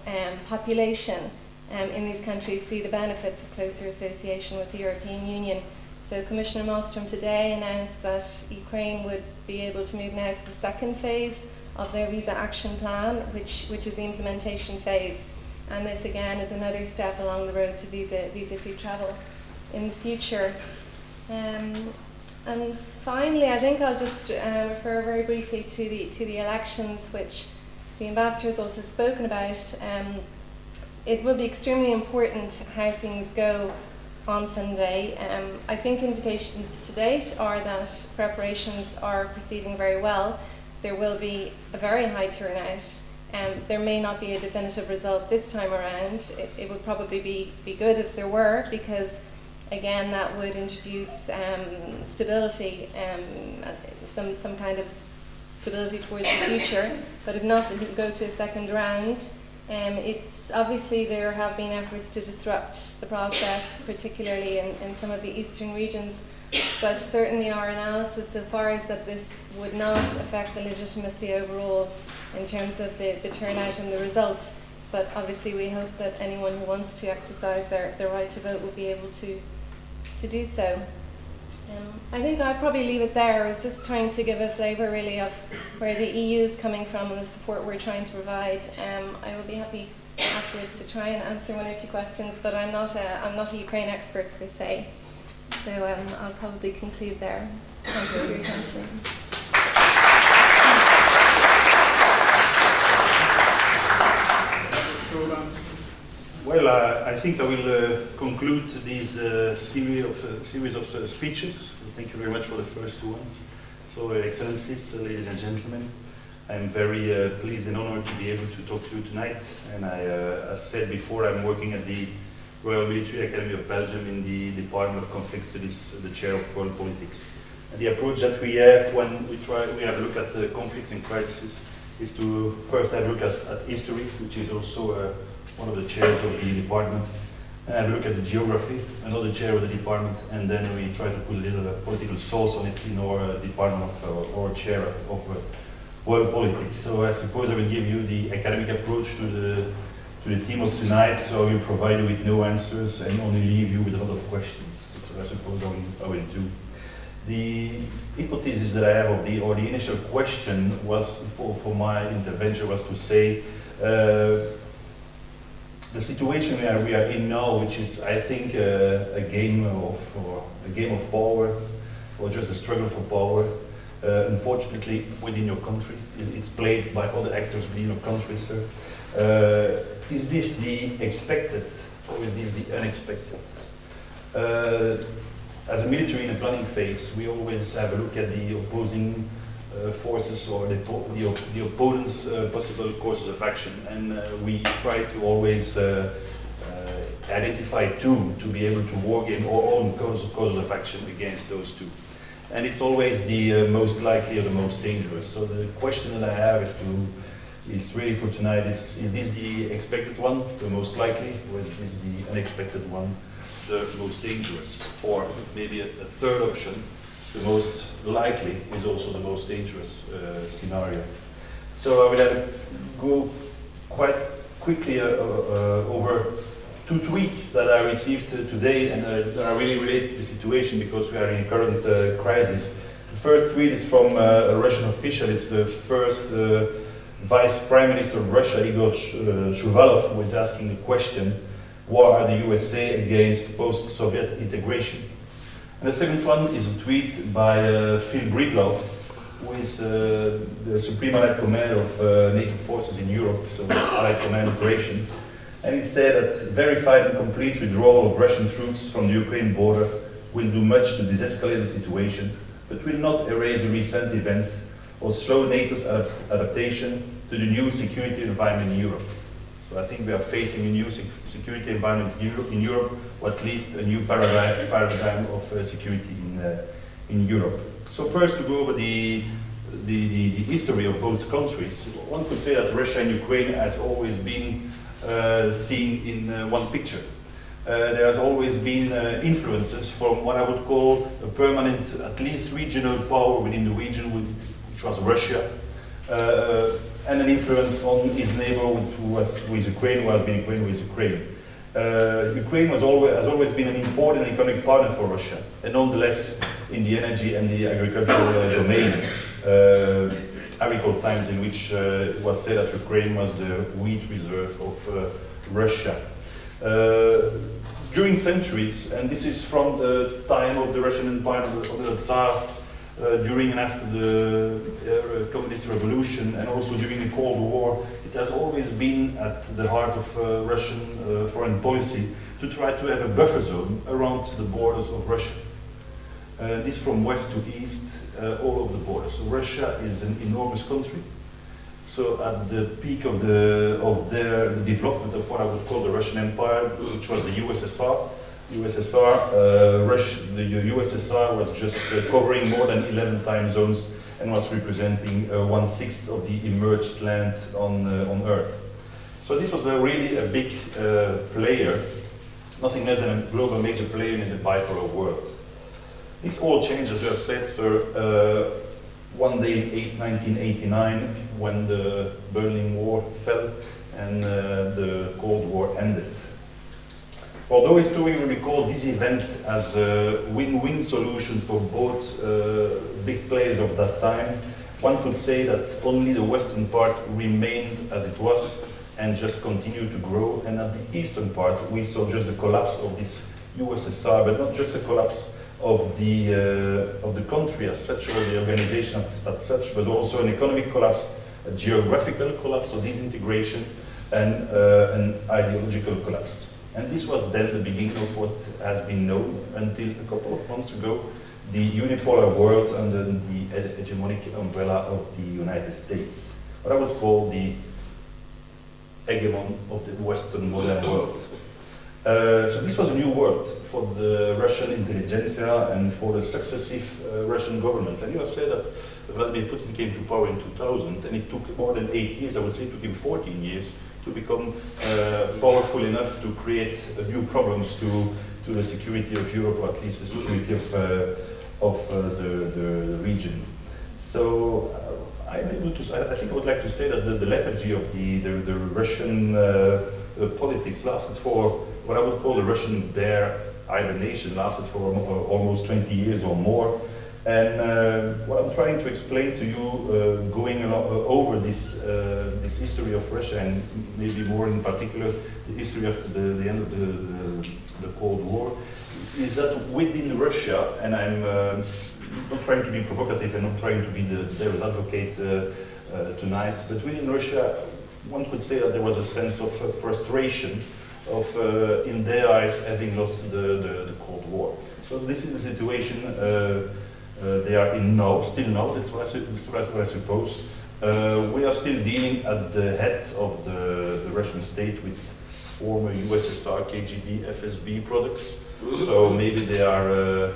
population in these countries see the benefits of closer association with the European Union. So Commissioner Malmström today announced that Ukraine would be able to move now to the second phase of their visa action plan, which is the implementation phase. And this again is another step along the road to visa-free travel in the future. And finally, I think I'll just refer very briefly to the elections, which the ambassador has also spoken about. It will be extremely important how things go on Sunday. I think indications to date are that preparations are proceeding very well. There will be a very high turnout. There may not be a definitive result this time around. It would probably be good if there were, because again that would introduce stability, some kind of stability towards the future. But if not, it would go to a second round. It's obviously there have been efforts to disrupt the process, particularly in some of the eastern regions. But certainly our analysis so far is that this would not affect the legitimacy overall in terms of the turnout and the results. But obviously we hope that anyone who wants to exercise their right to vote will be able to do so. I think I'll probably leave it there. I was just trying to give a flavour really of where the EU is coming from and the support we're trying to provide. I will be happy afterwards to try and answer one or two questions, but I'm not a Ukraine expert per se. So I'll probably conclude there. Thank you for your attention. Well, I think I will conclude this series of speeches. Thank you very much for the first two ones. So, Excellencies, ladies and gentlemen, I'm very pleased and honored to be able to talk to you tonight. And as said before, I'm working at the Royal Military Academy of Belgium in the Department of Conflict Studies, the chair of world politics. And the approach that we have when we have a look at the conflicts and crises is to first have a look at history, which is also one of the chairs of the department, and have a look at the geography, another chair of the department, and then we try to put a little political sauce on it in our department or chair of world politics. So I suppose I will give you the academic approach to the theme of tonight, so I will provide you with no answers and only leave you with a lot of questions. So I suppose I will do. The hypothesis that I have or the initial question was for my intervention was to say the situation we are in now, which is, I think, a game of power, or just a struggle for power. Unfortunately, within your country, it's played by other actors within your country, sir. Is this the expected, or is this the unexpected? As a military in a planning phase, we always have a look at the opposing forces or the opponent's possible courses of action, and we try to always identify two to be able to war game our own courses of action against those two. And it's always the most likely or the most dangerous. So the question that I have is really for tonight is this the expected one, the most likely, or is this the unexpected one, the most dangerous? Or maybe a third option, the most likely is also the most dangerous scenario. So I will have to go quite quickly over two tweets that I received today, and that are really related to the situation because we are in a current crisis. The first tweet is from a Russian official. It's the first Vice Prime Minister of Russia, Ihor Dolhov, who is asking the question, why are the USA against post-Soviet integration? And the second one is a tweet by Phil Breedlove, who is the Supreme Allied Commander of NATO forces in Europe, so Allied Command Operations. And he said that verified and complete withdrawal of Russian troops from the Ukraine border will do much to de-escalate the situation, but will not erase the recent events or slow NATO's adaptation to the new security environment in Europe. So I think we are facing a new security environment in Europe, or at least a new paradigm of security in Europe. So first, to go over the history of both countries, one could say that Russia and Ukraine has always been seen in one picture. There has always been influences from what I would call a permanent, at least regional power within the region, which was Russia, and an influence on his neighbor, who was with Ukraine, who has been Ukraine with Ukraine. Ukraine has always been an important economic partner for Russia, and nonetheless, in the energy and the agricultural domain. I recall times in which it was said that Ukraine was the wheat reserve of Russia. During centuries, and this is from the time of the Russian Empire, of the Tsars, during and after the Communist Revolution, and also during the Cold War, it has always been at the heart of Russian foreign policy to try to have a buffer zone around the borders of Russia. This from west to east, all over the borders. So Russia is an enormous country. So at the peak of the development of what I would call the Russian Empire, which was the USSR, the USSR was just covering more than 11 time zones and was representing 1/6 of the emerged land on Earth. So this was really a big player, nothing less than a global major player in the bipolar world. This all changed, as you have said, sir, one day in 1989, when the Berlin Wall fell and the Cold War ended. Although historians will recall this event as a win-win solution for both big players of that time, one could say that only the western part remained as it was and just continued to grow, and at the eastern part we saw just the collapse of this USSR, but not just the collapse of the country as such, or the organization as such, but also an economic collapse, a geographical collapse, or disintegration, and an ideological collapse. And this was then the beginning of what has been known until a couple of months ago, the unipolar world under the hegemonic umbrella of the United States, what I would call the hegemon of the Western modern world. So this was a new world for the Russian intelligentsia and for the successive Russian governments. And you have said that Vladimir Putin came to power in 2000, and it took more than 8 years, I would say it took him 14 years, to become powerful enough to create new problems to the security of Europe, or at least the security of the region. So I think I would like to say that the lethargy of the Russian politics lasted for what I would call the Russian bear hibernation, lasted for almost 20 years or more. And what I'm trying to explain to you, going over this history of Russia, and maybe more in particular the history after the end of the Cold War, is that within Russia, and I'm not trying to be provocative and not trying to be the devil's advocate tonight, but within Russia, one could say that there was a sense of frustration of, in their eyes, having lost the Cold War. So this is the situation they are in now, still now, that's what I suppose. We are still dealing at the head of the Russian state with former USSR, KGB, FSB products. So maybe they are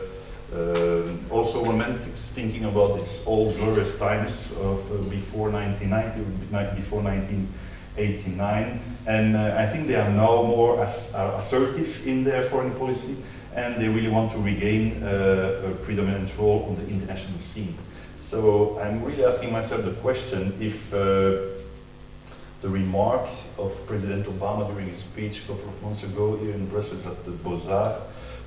also romantics, thinking about these old glorious times of before 1990, before 1989. And I think they are now more assertive in their foreign policy, and they really want to regain a predominant role on the international scene. So I'm really asking myself the question if the remark of President Obama during his speech a couple of months ago here in Brussels at the Beaux-Arts,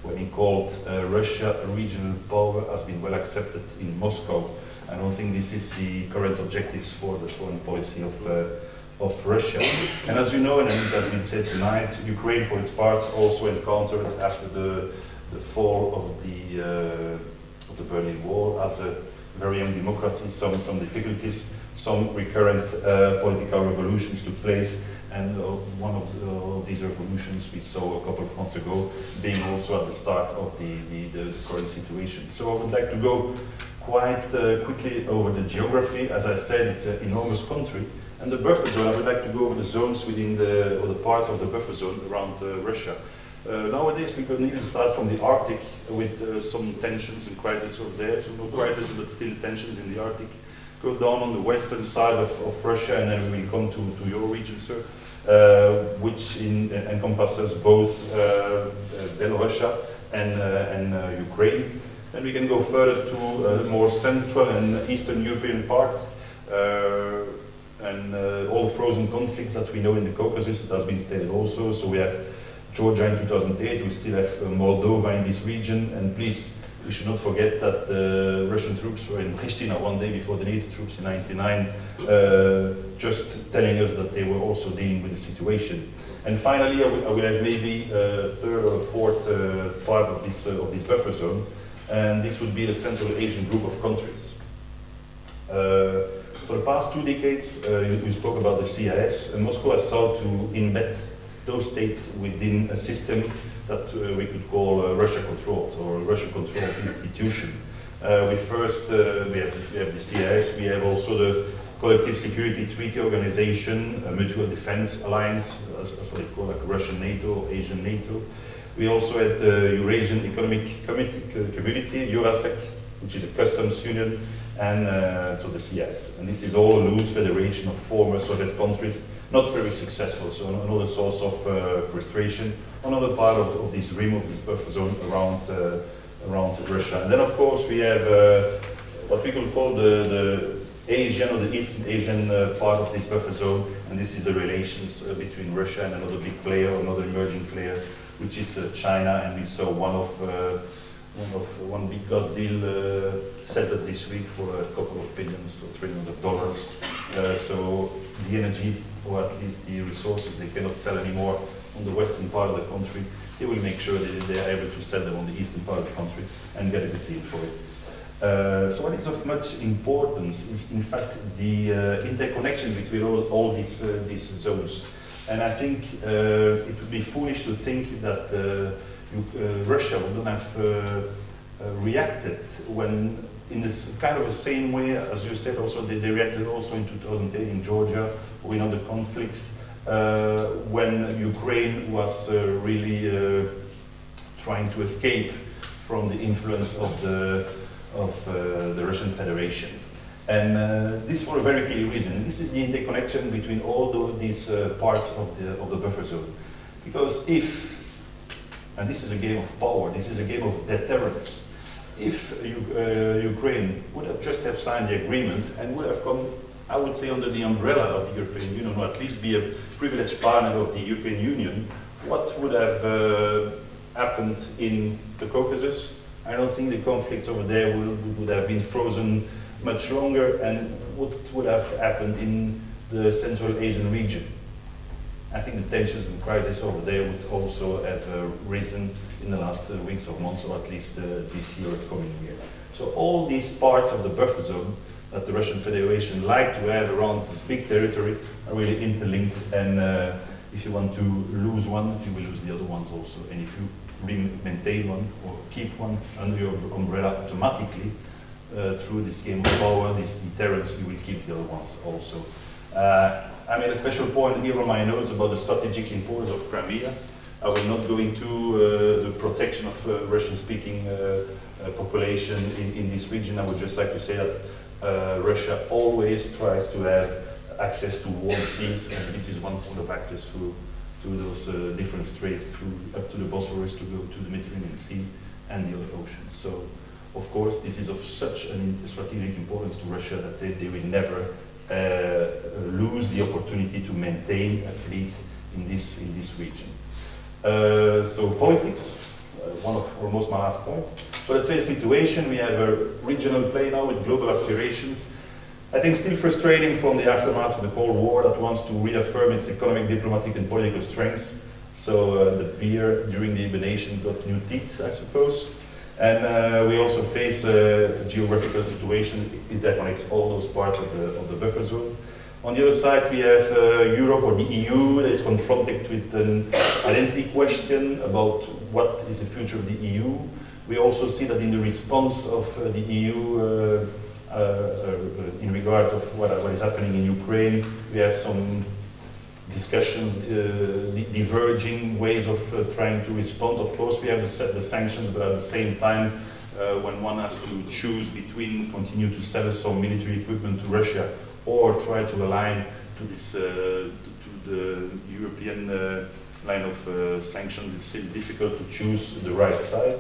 when he called Russia a regional power, has been well accepted in Moscow. I don't think this is the current objectives for the foreign policy of Russia. And as you know, and it has been said tonight, Ukraine, for its part, also encountered after the fall of the Berlin Wall as a very young democracy, some difficulties, some recurrent political revolutions took place, and one of these revolutions we saw a couple of months ago being also at the start of the current situation. So I would like to go quite quickly over the geography. As I said, it's an enormous country. And the buffer zone, I would like to go over the zones within or the parts of the buffer zone around Russia. Nowadays, we can even start from the Arctic with some tensions and crises over there. So no crisis, but still tensions in the Arctic. Go down on the western side of Russia, and then we will come to your region, sir, which encompasses both Belarus and Ukraine. Then we can go further to more central and eastern European parts, and all frozen conflicts that we know in the Caucasus. It has been stated also. So we have Georgia in 2008, we still have Moldova in this region, and please, we should not forget that the Russian troops were in Pristina one day before the NATO troops in '99, just telling us that they were also dealing with the situation. And finally, I will have maybe a third or a fourth part of this buffer zone, and this would be the Central Asian group of countries. For the past 2 decades, you spoke about the CIS, and Moscow has sought to embed those states within a system that we could call Russia-controlled or Russia-controlled institution. We have the CIS, we have also the Collective Security Treaty Organization, a Mutual Defense Alliance, that's what they call like Russian NATO, Asian NATO. We also had the Eurasian Economic Community, Eurasec, which is a customs union, and so the CIS. And this is all a loose federation of former Soviet countries, not very successful, so another source of frustration, another part of this rim, of this buffer zone around Russia. And then of course we have what we could call the Asian or the Eastern Asian part of this buffer zone, and this is the relations between Russia and another big player, another emerging player, which is China, and we saw one big gas deal settled this week for a couple of billions or trillions of dollars. So the energy, or at least the resources they cannot sell anymore on the western part of the country, they will make sure that they are able to sell them on the eastern part of the country and get a good deal for it. So what is of much importance is in fact the interconnection between all these zones. And I think it would be foolish to think that Russia would not have reacted when in this kind of the same way, as you said, also they reacted also in 2008 in Georgia or in other conflicts when Ukraine was really trying to escape from the influence of the Russian Federation. And this for a very clear reason. This is the interconnection between all these parts of the buffer zone. Because if, and this is a game of power, this is a game of deterrence, if Ukraine would have just have signed the agreement and would have come, I would say, under the umbrella of the European Union, or at least be a privileged partner of the European Union, what would have happened in the Caucasus? I don't think the conflicts over there would have been frozen much longer, and what would have happened in the Central Asian region. I think the tensions and crises over there would also have risen in the last weeks or months, or at least this year or coming year. So all these parts of the buffer zone that the Russian Federation like to have around this big territory are really interlinked, and if you want to lose one, you will lose the other ones also. And if you maintain one or keep one under your umbrella automatically, through this game of power, this deterrence, you will keep the other ones also. I made a special point here on my notes about the strategic importance of Crimea. I will not go into the protection of Russian-speaking population in this region. I would just like to say that Russia always tries to have access to warm seas, and this is one point of access to those different straits, up to the Bosphorus, to go to the Mediterranean Sea and the other oceans. So, of course, this is of such a strategic importance to Russia that they will never lose the opportunity to maintain a fleet in this region. So politics, one of almost my last point. So let's say the situation, we have a regional play now with global aspirations. I think still frustrating from the aftermath of the Cold War that wants to reaffirm its economic, diplomatic and political strengths. So the beer during the hibernation got new teeth, I suppose. And we also face a geographical situation. It connects all those parts of the buffer zone. On the other side, we have Europe or the EU that is confronted with an identity question about what is the future of the EU. We also see that in the response of the EU in regard of what is happening in Ukraine, we have some discussions, diverging ways of trying to respond. Of course, we have the sanctions, but at the same time, when one has to choose between continue to sell some military equipment to Russia or try to align to this to the European line of sanctions, it's still difficult to choose the right side.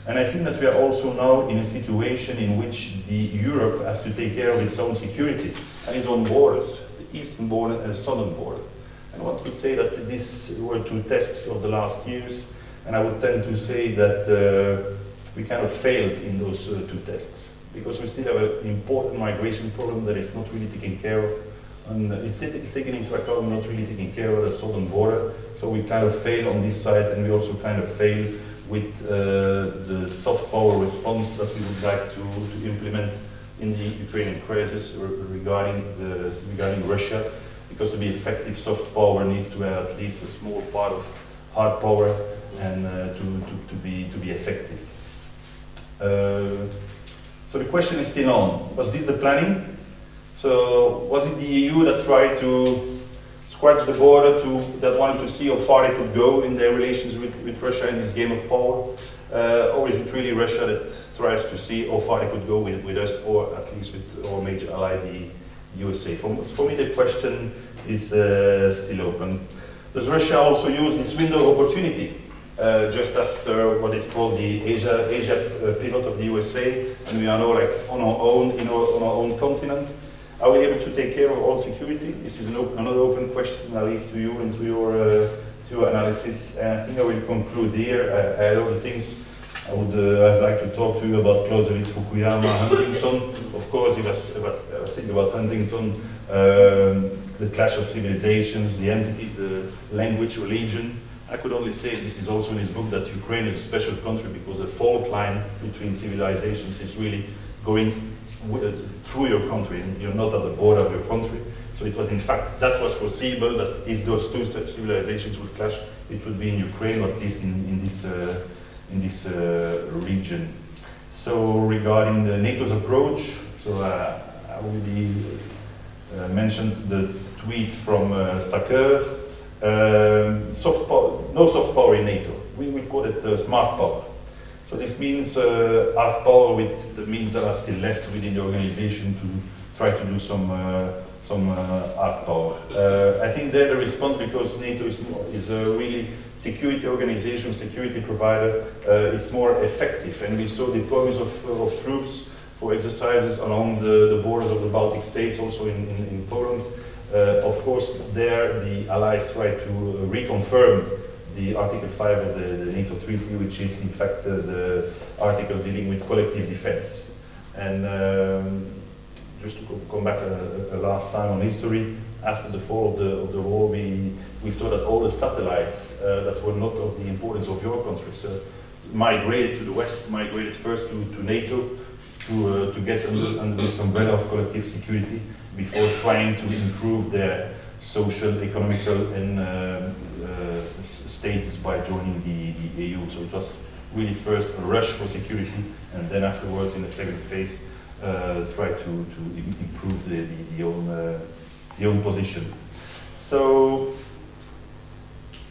And I think that we are also now in a situation in which Europe has to take care of its own security and its own borders, the eastern border and the southern border. And one could say that these were two tests of the last years, and I would tend to say that we kind of failed in those two tests, because we still have an important migration problem that is not really taken care of, and it's taken into account, not really taking care of the southern border. So we kind of failed on this side, and we also kind of failed with the soft power response that we would like to implement in the Ukrainian crisis regarding Russia, because to be effective, soft power needs to have at least a small part of hard power, and to be effective. So the question is still on. Was this the planning? So was it the EU that tried to scratch the border, that wanted to see how far they could go in their relations with Russia in this game of power? Or is it really Russia that tries to see how far they could go with us, or at least with our major ally, the USA? For me, the question is still open. Does Russia also use this window of opportunity just after what is called the Asia pivot of the USA, and we are now like on our own, on our own continent? Are we able to take care of our own security? This is another open question I leave to you and to your analysis. And I think I will conclude here. I had other things I'd like to talk to you about: Clausewitz, Fukuyama, Huntington. Of course, if I think about Huntington, the clash of civilizations, the entities, the language, religion. I could only say, this is also in his book, that Ukraine is a special country because the fault line between civilizations is really going through your country, and you're not at the border of your country. So it was, in fact, that was foreseeable, that if those two civilizations would clash, it would be in Ukraine, or at least in this region. So regarding the NATO's approach, so I already mentioned the tweet from Saker. No soft power in NATO. We call it smart power. So this means hard power with the means that are still left within the organization to try to do some hard power. I think there the response, because NATO is a really security organization, security provider, is more effective, and we saw deployments of troops for exercises along the borders of the Baltic states, also in Poland. Of course, there the allies tried to reconfirm the Article 5 of the NATO treaty, which is in fact the article dealing with collective defense. And just to come back a last time on history, after the fall of the war, we saw that all the satellites that were not of the importance of your countries migrated to the West, migrated first to NATO, to get under this umbrella of collective security, before trying to improve their social, economical, and status by joining the EU. So it was really first a rush for security, and then afterwards, in the second phase, try to improve the own position. So,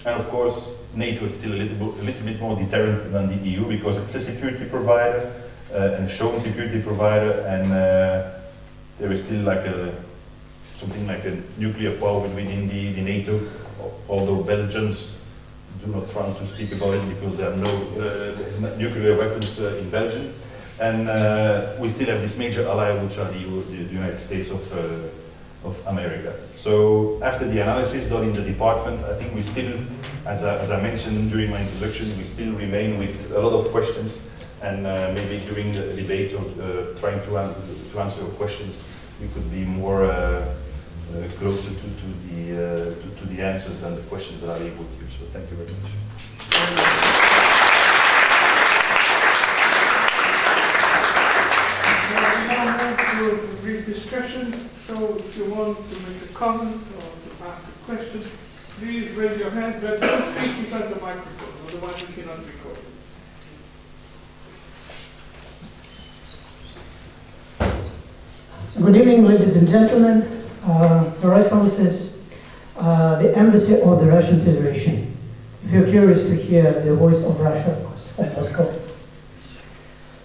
and of course, NATO is still a little bit more deterrent than the EU, because it's a security provider, and a shown security provider, and there is still like something like a nuclear power within the NATO, although Belgians do not want to speak about it because there are no nuclear weapons in Belgium. And we still have this major ally, which are the United States of America. So after the analysis done in the department, I think we still, as I mentioned during my introduction, we still remain with a lot of questions, and maybe during the debate of trying to answer your questions, we could be more closer to the answers than the questions that I leave with you. So thank you very much. a brief discussion, so if you want to make a comment or to ask a question, please raise your hand, but don't speak inside the microphone, otherwise we cannot record. Good evening, ladies and gentlemen. Your Excellencies, the Embassy of the Russian Federation. If you're curious to hear the voice of Russia, of course, that was called.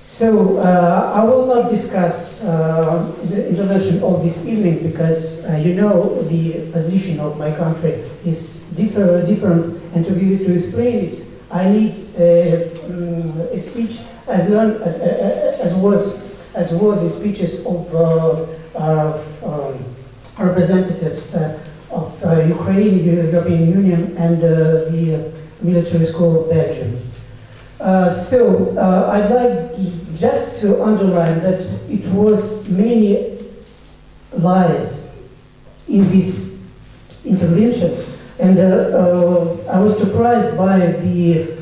So, I will not discuss the intervention of this evening because you know the position of my country is different, and to explain it, I need a speech as were the speeches of representatives of Ukraine, the European Union, and the military school of Belgium. So I'd like just to underline that it was many lies in this intervention, and I was surprised by the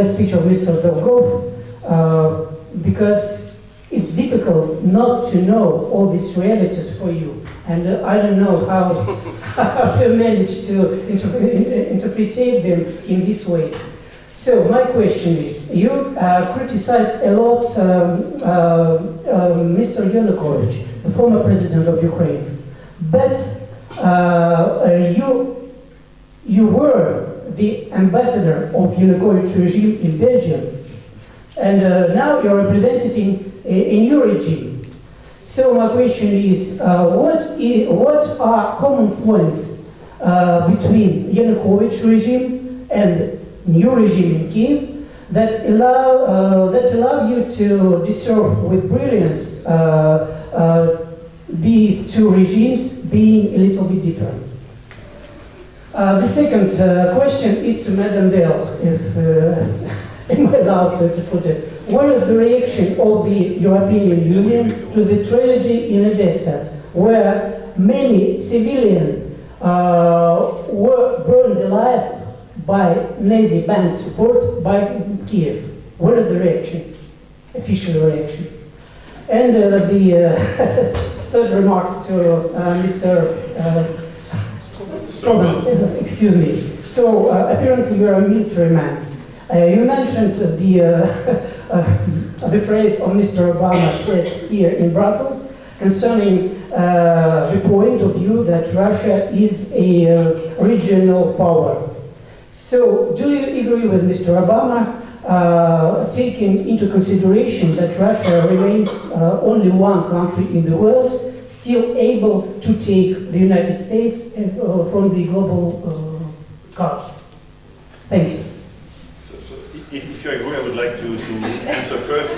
speech of Mr. Dolhov, because it's difficult not to know all these realities for you, and I don't know how to manage to interpret them in this way. So my question is, you criticized a lot Mr. Yanukovych, the former president of Ukraine, but you were the ambassador of Yanukovych regime in Belgium, and now you're representing a new regime. So my question is, what are common points between Yanukovych regime and new regime in Kiev that allow you to discern with brilliance these two regimes being a little bit different? The second question is to Madame Dell, if am I allowed to put it. What is the reaction of the European Union to the tragedy in Odessa, where many civilians were burned alive by Nazi band support by Kiev? What is the reaction, official reaction? And the third remarks to Mr. Strobans, excuse me. So apparently you are a military man. You mentioned the phrase of Mr. Obama said here in Brussels concerning the point of view that Russia is a regional power. So, do you agree with Mr. Obama, taking into consideration that Russia remains only one country in the world, still able to take the United States from the global card? Thank you. So if you agree, I would like to answer first,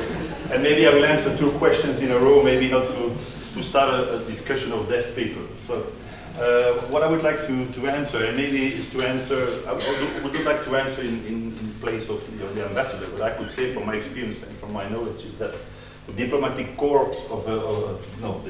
and maybe I will answer two questions in a row, maybe not to start a discussion of deaf people. So. What I would like to answer, and maybe is to answer, I would like to answer in place of the ambassador, but I could say from my experience and from my knowledge is that the diplomatic corps of the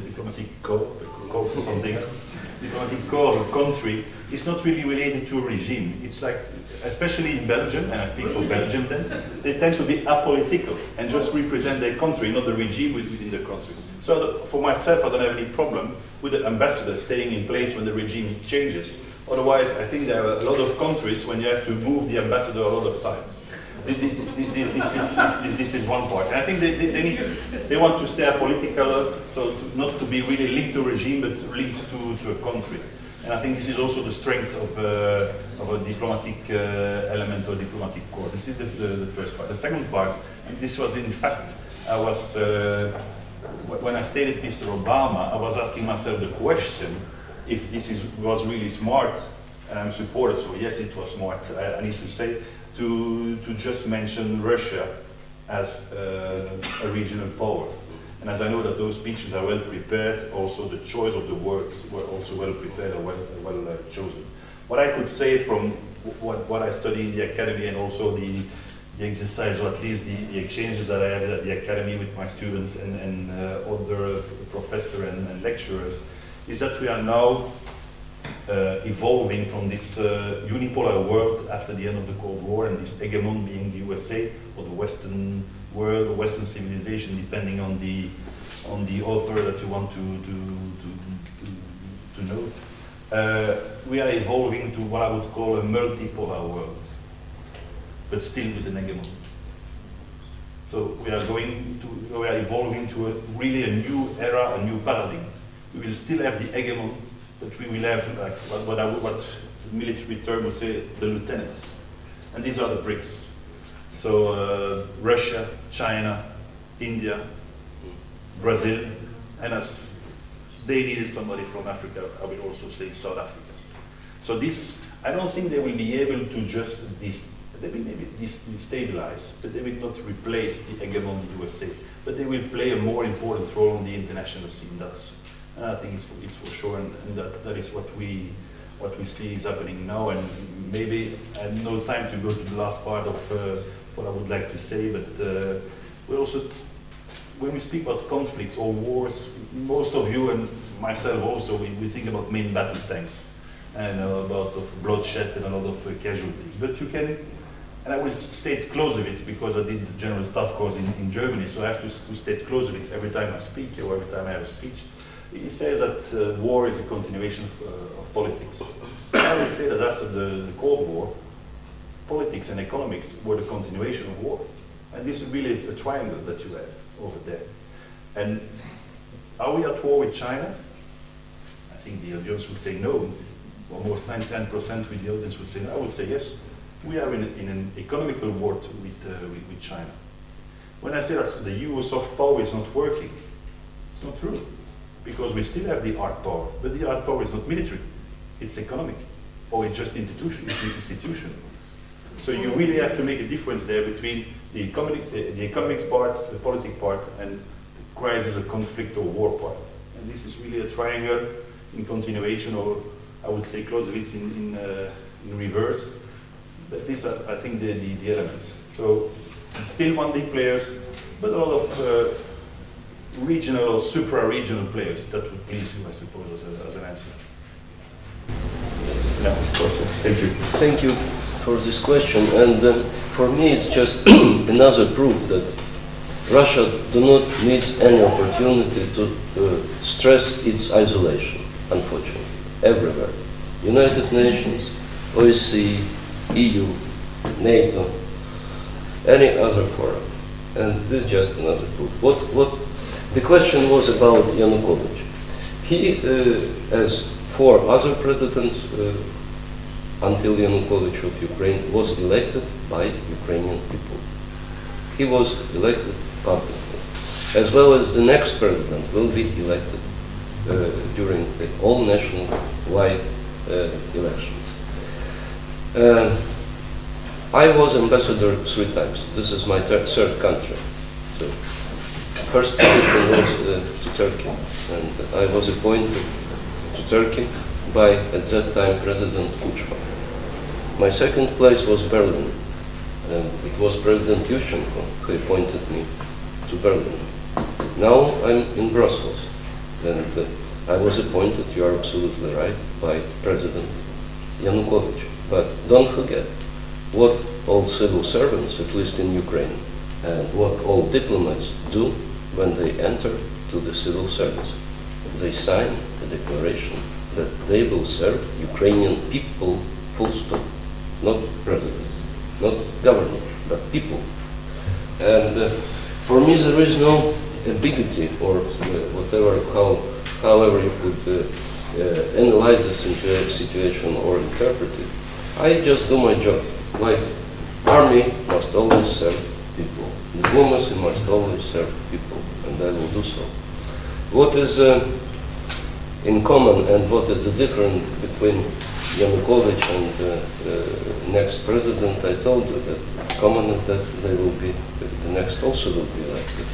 diplomatic corps or something else, diplomatic corps of a country is not really related to a regime. It's like, especially in Belgium, and I speak for Belgium then, they tend to be apolitical and just represent their country, not the regime within the country. So for myself, I don't have any problem with the ambassador staying in place when the regime changes. Otherwise, I think there are a lot of countries when you have to move the ambassador a lot of time. This is one part. And I think they want to stay apolitical, so not to be really linked to a regime, but linked to a country. And I think this is also the strength of a diplomatic element or diplomatic corps. This is the first part. The second part, and this was in fact, I was, when I stated Mr. Obama, I was asking myself the question if this was really smart, and I'm a supporter, so yes, it was smart, I need to say, to just mention Russia as a regional power. And as I know that those speeches are well prepared, also the choice of the words were also well prepared and well chosen. What I could say from what I study in the academy and also the exercise, or at least the exchanges that I have at the academy with my students and other professors and lecturers, is that we are now evolving from this unipolar world after the end of the Cold War, and this hegemon being the USA or the Western world or Western civilization, depending on the on the author that you want to note. We are evolving to what I would call a multipolar world, but still with an hegemon. So we are evolving to really a new era, a new paradigm. We will still have the hegemon, but we will have like what the military term would say, the lieutenants. And these are the BRICS. So Russia, China, India, Brazil, and us. They needed somebody from Africa, I will also say South Africa. So this, I don't think they will be able to just, they will maybe destabilize, but they will not replace the hegemon, the USA. But they will play a more important role on the international scene. And I think it's for sure, and that is what we see is happening now. And maybe I have no time to go to the last part of what I would like to say, but we also, when we speak about conflicts or wars, most of you and myself also, we think about main battle tanks and a lot of bloodshed and a lot of casualties. But you can, and I will state Clausewitz because I did the General Staff course in Germany, so I have to state Clausewitz every time I speak or every time I have a speech. He says that war is a continuation of politics. I would say that after the Cold War, politics and economics were the continuation of war. And this is really a triangle that you have over there. And are we at war with China? I think the audience would say no. Almost 99% with the audience would say no. I would say yes. We are in an economical war with China. When I say that the EU soft power is not working, it's not true. Because we still have the hard power, but the hard power is not military, it's economic, or it's just institutional. So you really have to make a difference there between the economics part, the politics part, and the crisis or conflict or war part. And this is really a triangle in continuation, or I would say Clausewitz in reverse. But these are, I think, the elements. So still one big players, but a lot of regional or supra-regional players. That would please you, I suppose, as an answer. Yeah, of course. Thank you. Thank you for this question. And for me, it's just another proof that Russia do not need any opportunity to stress its isolation, unfortunately, everywhere. United Nations, OSCE, EU, NATO, any other forum. And this is just another proof. What the question was about Yanukovych. He, as 4 other presidents until Yanukovych of Ukraine, was elected by Ukrainian people. He was elected publicly, as well as the next president will be elected during the all national-wide elections. I was ambassador 3 times. This is my third country. So, first position was to Turkey, and I was appointed to Turkey by, at that time, President Kuchma. My second place was Berlin, and it was President Yushchenko who appointed me to Berlin. Now I'm in Brussels, and I was appointed, you are absolutely right, by President Yanukovych. But don't forget what all civil servants, at least in Ukraine, and what all diplomats do when they enter to the civil service. They sign a declaration that they will serve Ukrainian people, full stop. Not presidents, not government, but people. And for me there is no ambiguity or whatever, however you could analyze the situation or interpret it. I just do my job. Like army must always serve people. Diplomacy must always serve people, and I will do so. What is in common and what is the difference between Yanukovych and next president? I told you that common is that they will be, the next also will be elected.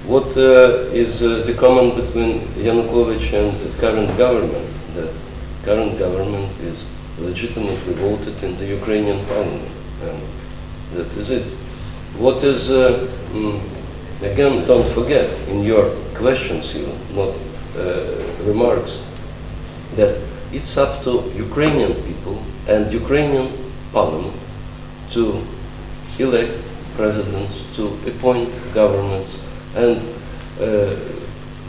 What is the common between Yanukovych and the current government? The current government is legitimately voted in the Ukrainian parliament, and that is it. What is, again, don't forget in your questions, you not remarks, that it's up to Ukrainian people and Ukrainian parliament to elect presidents, to appoint governments, and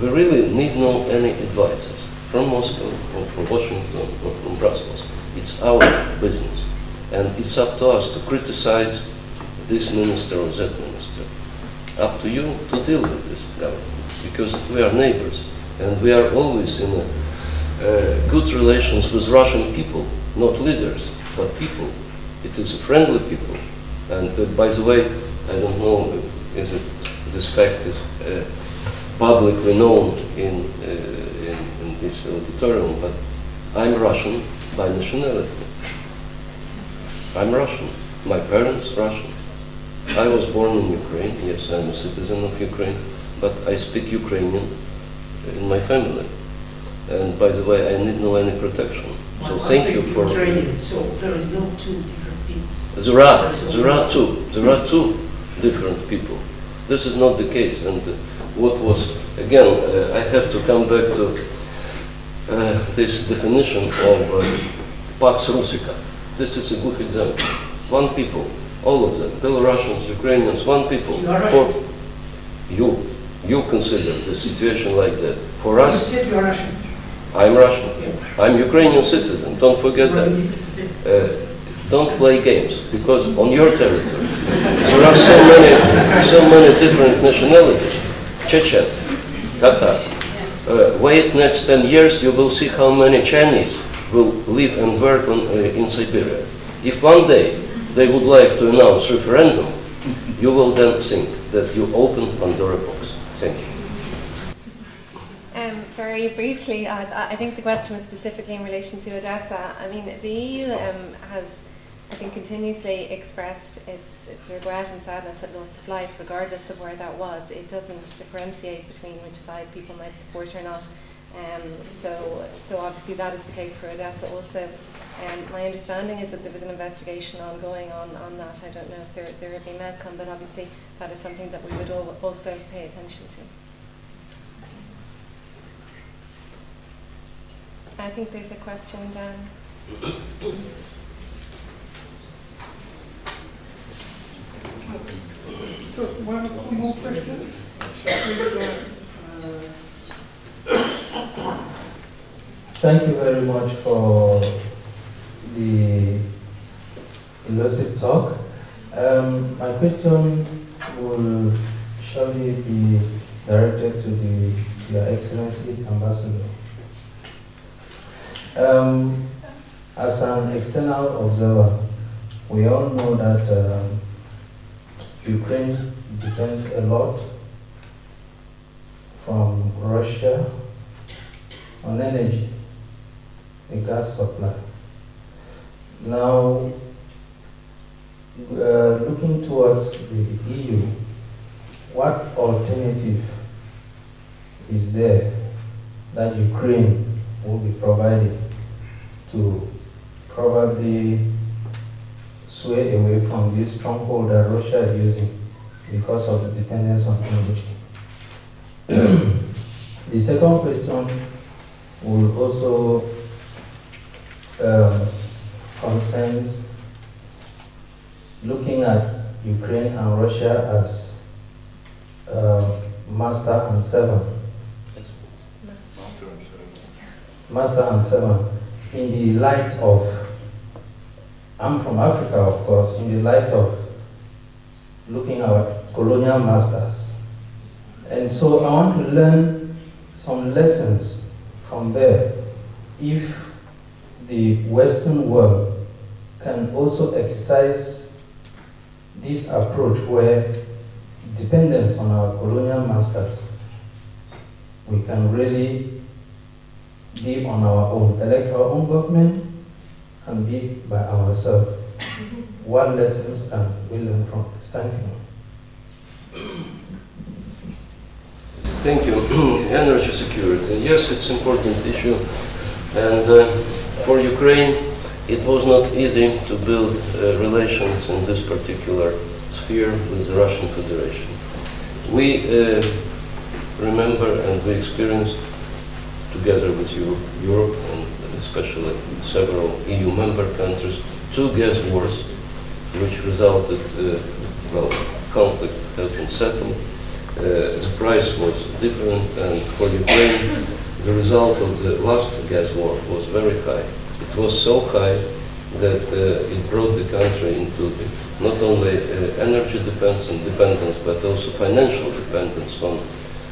we really need no any advices from Moscow or from Washington or from Brussels. It's our business. And it's up to us to criticize this minister or that minister. Up to you to deal with this government, because we are neighbors and we are always in good relations with Russian people, not leaders, but people. It is a friendly people. And by the way, I don't know if this fact is publicly known in this auditorium, but I'm Russian by nationality. I'm Russian. My parents Russian. I was born in Ukraine. Yes, I'm a citizen of Ukraine, but I speak Ukrainian in my family. And by the way, I need no any protection. So thank you for. Ukrainian, so there is no two different peoples. There are two different people. This is not the case. And what was again? I have to come back to this definition of Pax Russica. This is a good example. One people, all of them, Belarusians, Ukrainians, one people. You are Russian. You consider the situation like that. For us, You said you are Russian. I'm Russian. Yeah. I'm Ukrainian citizen. Don't forget that. Don't play games, because on your territory there are so many different nationalities. Chechen, Tatar. Wait next 10 years, you will see how many Chinese will live and work in Siberia. If one day they would like to announce referendum, you will then think that you open Pandora box. Thank you. Very briefly, I think the question was specifically in relation to Odessa. I mean, the EU has, I think, continuously expressed its regret and sadness at loss of life, regardless of where that was. It doesn't differentiate between which side people might support or not. So obviously that is the case for Odessa also. My understanding is that there was an investigation ongoing on that. I don't know if there have been an outcome, but obviously that is something that we would also pay attention to. I think there's a question down. So, one more question. Thank you very much for the elusive talk. My question will surely be directed to Your Excellency Ambassador. As an external observer, we all know that Ukraine depends a lot from Russia on energy, the gas supply. Now, looking towards the EU, what alternative is there that Ukraine will be provided to probably sway away from this stronghold that Russia is using because of the dependence on energy? The second question will also concerns looking at Ukraine and Russia as master and servant. Master and servant, in the light of, I'm from Africa, of course, in the light of looking at colonial masters. And so I want to learn some lessons from there. If the Western world can also exercise this approach where dependence on our colonial masters, we can really be on our own, elect our own government, and be by ourselves. What lessons can we learn from this? Thank you. Thank you. Energy security. Yes, it's an important issue. And for Ukraine, it was not easy to build relations in this particular sphere with the Russian Federation. We remember and we experienced together with Europe and especially several EU member countries, 2 gas wars, which resulted, well, conflict has been settled. The price was different, and for Ukraine, the result of the last gas war was very high. It was so high that it brought the country into not only energy dependence, but also financial dependence on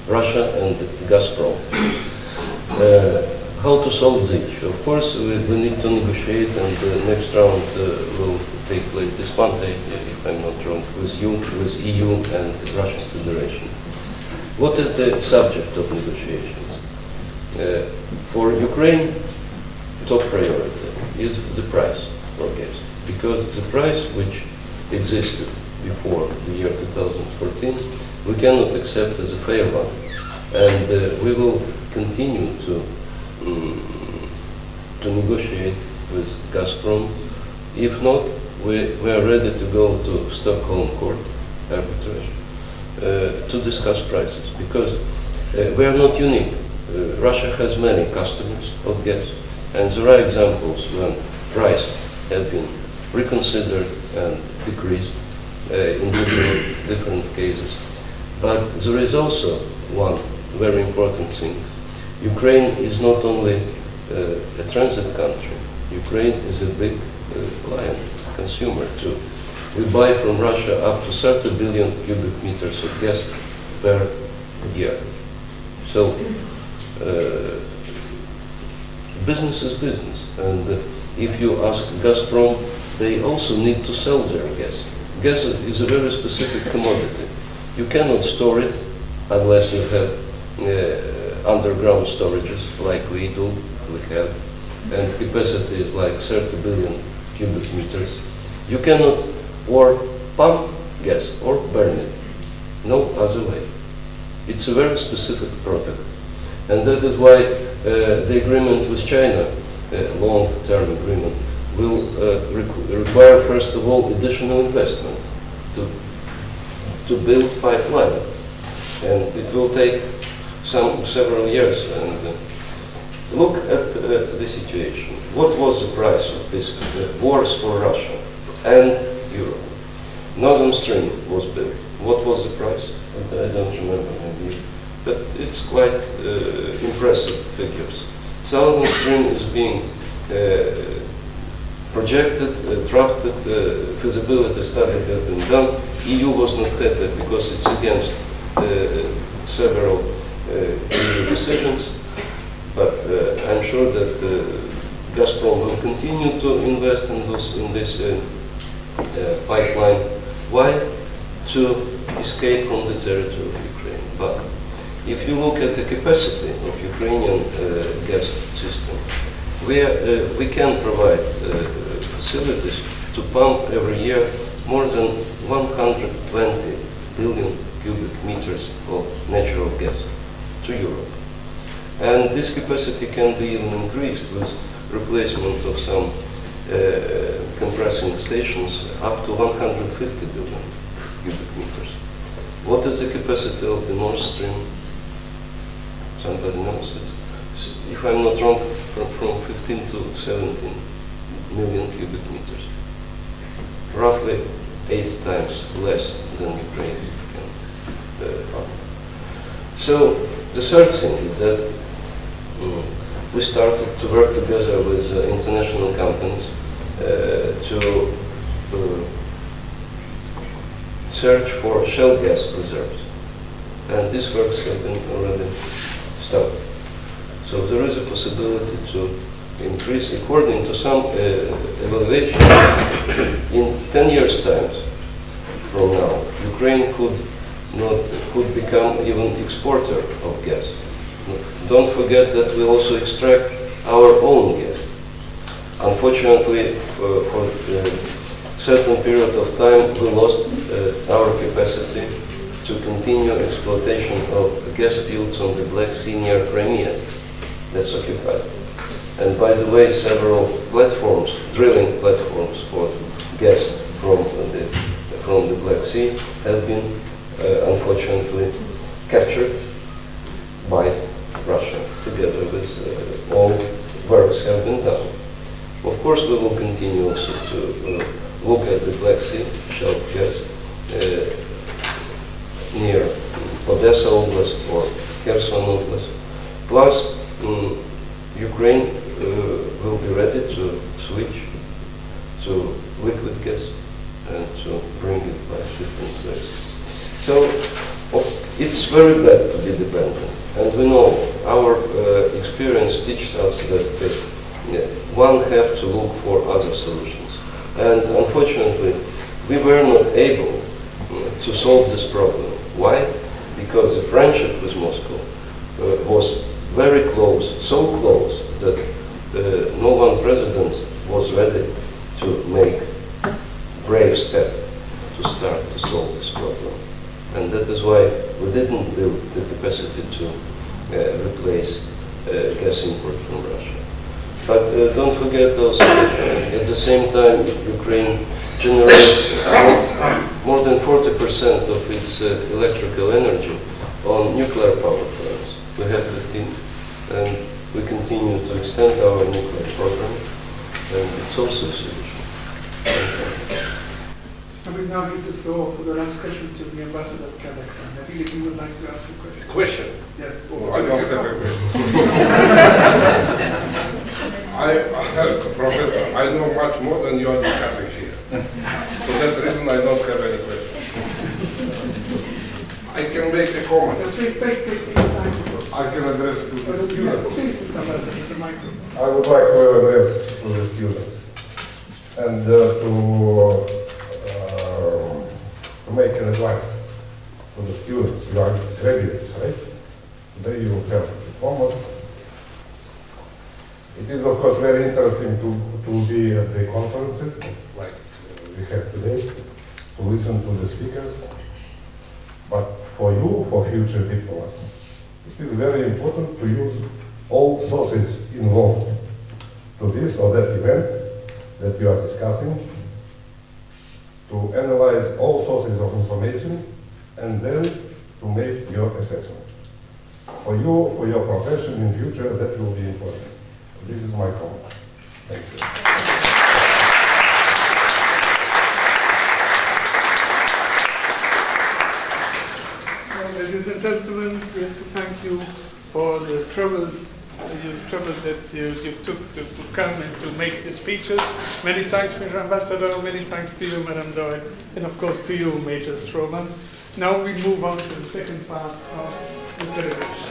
Russia and Gazprom. How to solve this? Of course, we need to negotiate, and the next round will take place this Monday, if I'm not wrong, with EU and Russian Federation. What is the subject of negotiations? For Ukraine, top priority is the price for gas, because the price which existed before the year 2014, we cannot accept as a fair one, and we will continue to negotiate with Gazprom. If not, we are ready to go to Stockholm Court arbitration to discuss prices, because we are not unique. Russia has many customers of gas, and there are examples when price has been reconsidered and decreased in different cases. But there is also one very important thing. Ukraine is not only a transit country. Ukraine is a big client, consumer too. We buy from Russia up to 30 billion cubic meters of gas per year. So business is business, and if you ask Gazprom, they also need to sell their gas. Gas is a very specific commodity. You cannot store it unless you have underground storages like we have, and capacity is like 30 billion cubic meters. You cannot or pump gas or burn it. No other way. It's a very specific product. And that is why the agreement with China, long-term agreement, will require, first of all, additional investment to build pipeline. And it will take several years. And look at the situation. What was the price of this wars for Russia and Europe? Northern Stream was built. What was the price? I don't remember, maybe. But it's quite impressive figures. Southern Stream is being projected, drafted, feasibility study has been done. EU was not happy because it's against several EU decisions, but I'm sure that Gazprom will continue to invest in this pipeline. Why? To escape from the territory of Ukraine. But if you look at the capacity of Ukrainian gas system, we can provide facilities to pump every year more than 120 billion cubic meters of natural gas to Europe. And this capacity can be even increased with replacement of some compressing stations up to 150 billion cubic meters. What is the capacity of the Nord Stream? Somebody knows it. If I'm not wrong, from 15 to 17 million cubic meters. Roughly 8 times less than Ukraine can pump. So the third thing is that we started to work together with international companies to search for shale gas reserves. And these works have been already started. So there is a possibility to increase, according to some evaluation, in 10 years' time from now, Ukraine could become even exporter of gas. Don't forget that we also extract our own gas. Unfortunately, for a certain period of time, we lost our capacity to continue exploitation of gas fields on the Black Sea near Crimea. That's occupied. And by the way, several platforms, drilling platforms for gas from the Black Sea have been unfortunately captured by Russia, together with all works have been done. Of course, we will continue also to look at the Black Sea shelf gas near Odessa. Odessa Oblast or Kherson Oblast. Plus, Ukraine will be ready to switch to liquid gas and to bring it by different ways. So it's very bad to be dependent, and we know our experience teaches us that one has to look for other solutions. And unfortunately, we were not able to solve this problem. Why? Because the friendship with Moscow was very close, so close that no one president was ready to make brave step to start to solve this problem. And that is why we didn't build the capacity to replace gas import from Russia. But don't forget also, at the same time, Ukraine generates more than 40% of its electrical energy on nuclear power plants. We have 15, and we continue to extend our nuclear program, and it's also a solution. I will now give the floor for the last question to the ambassador of Kazakhstan. I think you would like to ask a question. Question? Yeah. Oh, I don't have a question. Professor, I know much more than you are discussing here. For that reason, I don't have any question. I can make a comment. Let's respect the time. I can address to the students. Please, Mr. Ambassador, the microphone. I would like to address to the students and to make an advice to the students. You are graduates, right? Today you have diplomas. It is, of course, very interesting to be at the conferences like we have today, to listen to the speakers. But for you, for future diplomats, it is very important to use all sources involved to this or that event that you are discussing, to analyze all sources of information, and then to make your assessment. For you, for your profession in future, that will be important. This is my comment. Thank you. Well, ladies and gentlemen, we have to thank you for the trouble that you took to come and to make the speeches. Many thanks, Mr. Ambassador. Many thanks to you, Madam Doyle, and of course to you, Major Stroman. Now we move on to the second part of the celebration.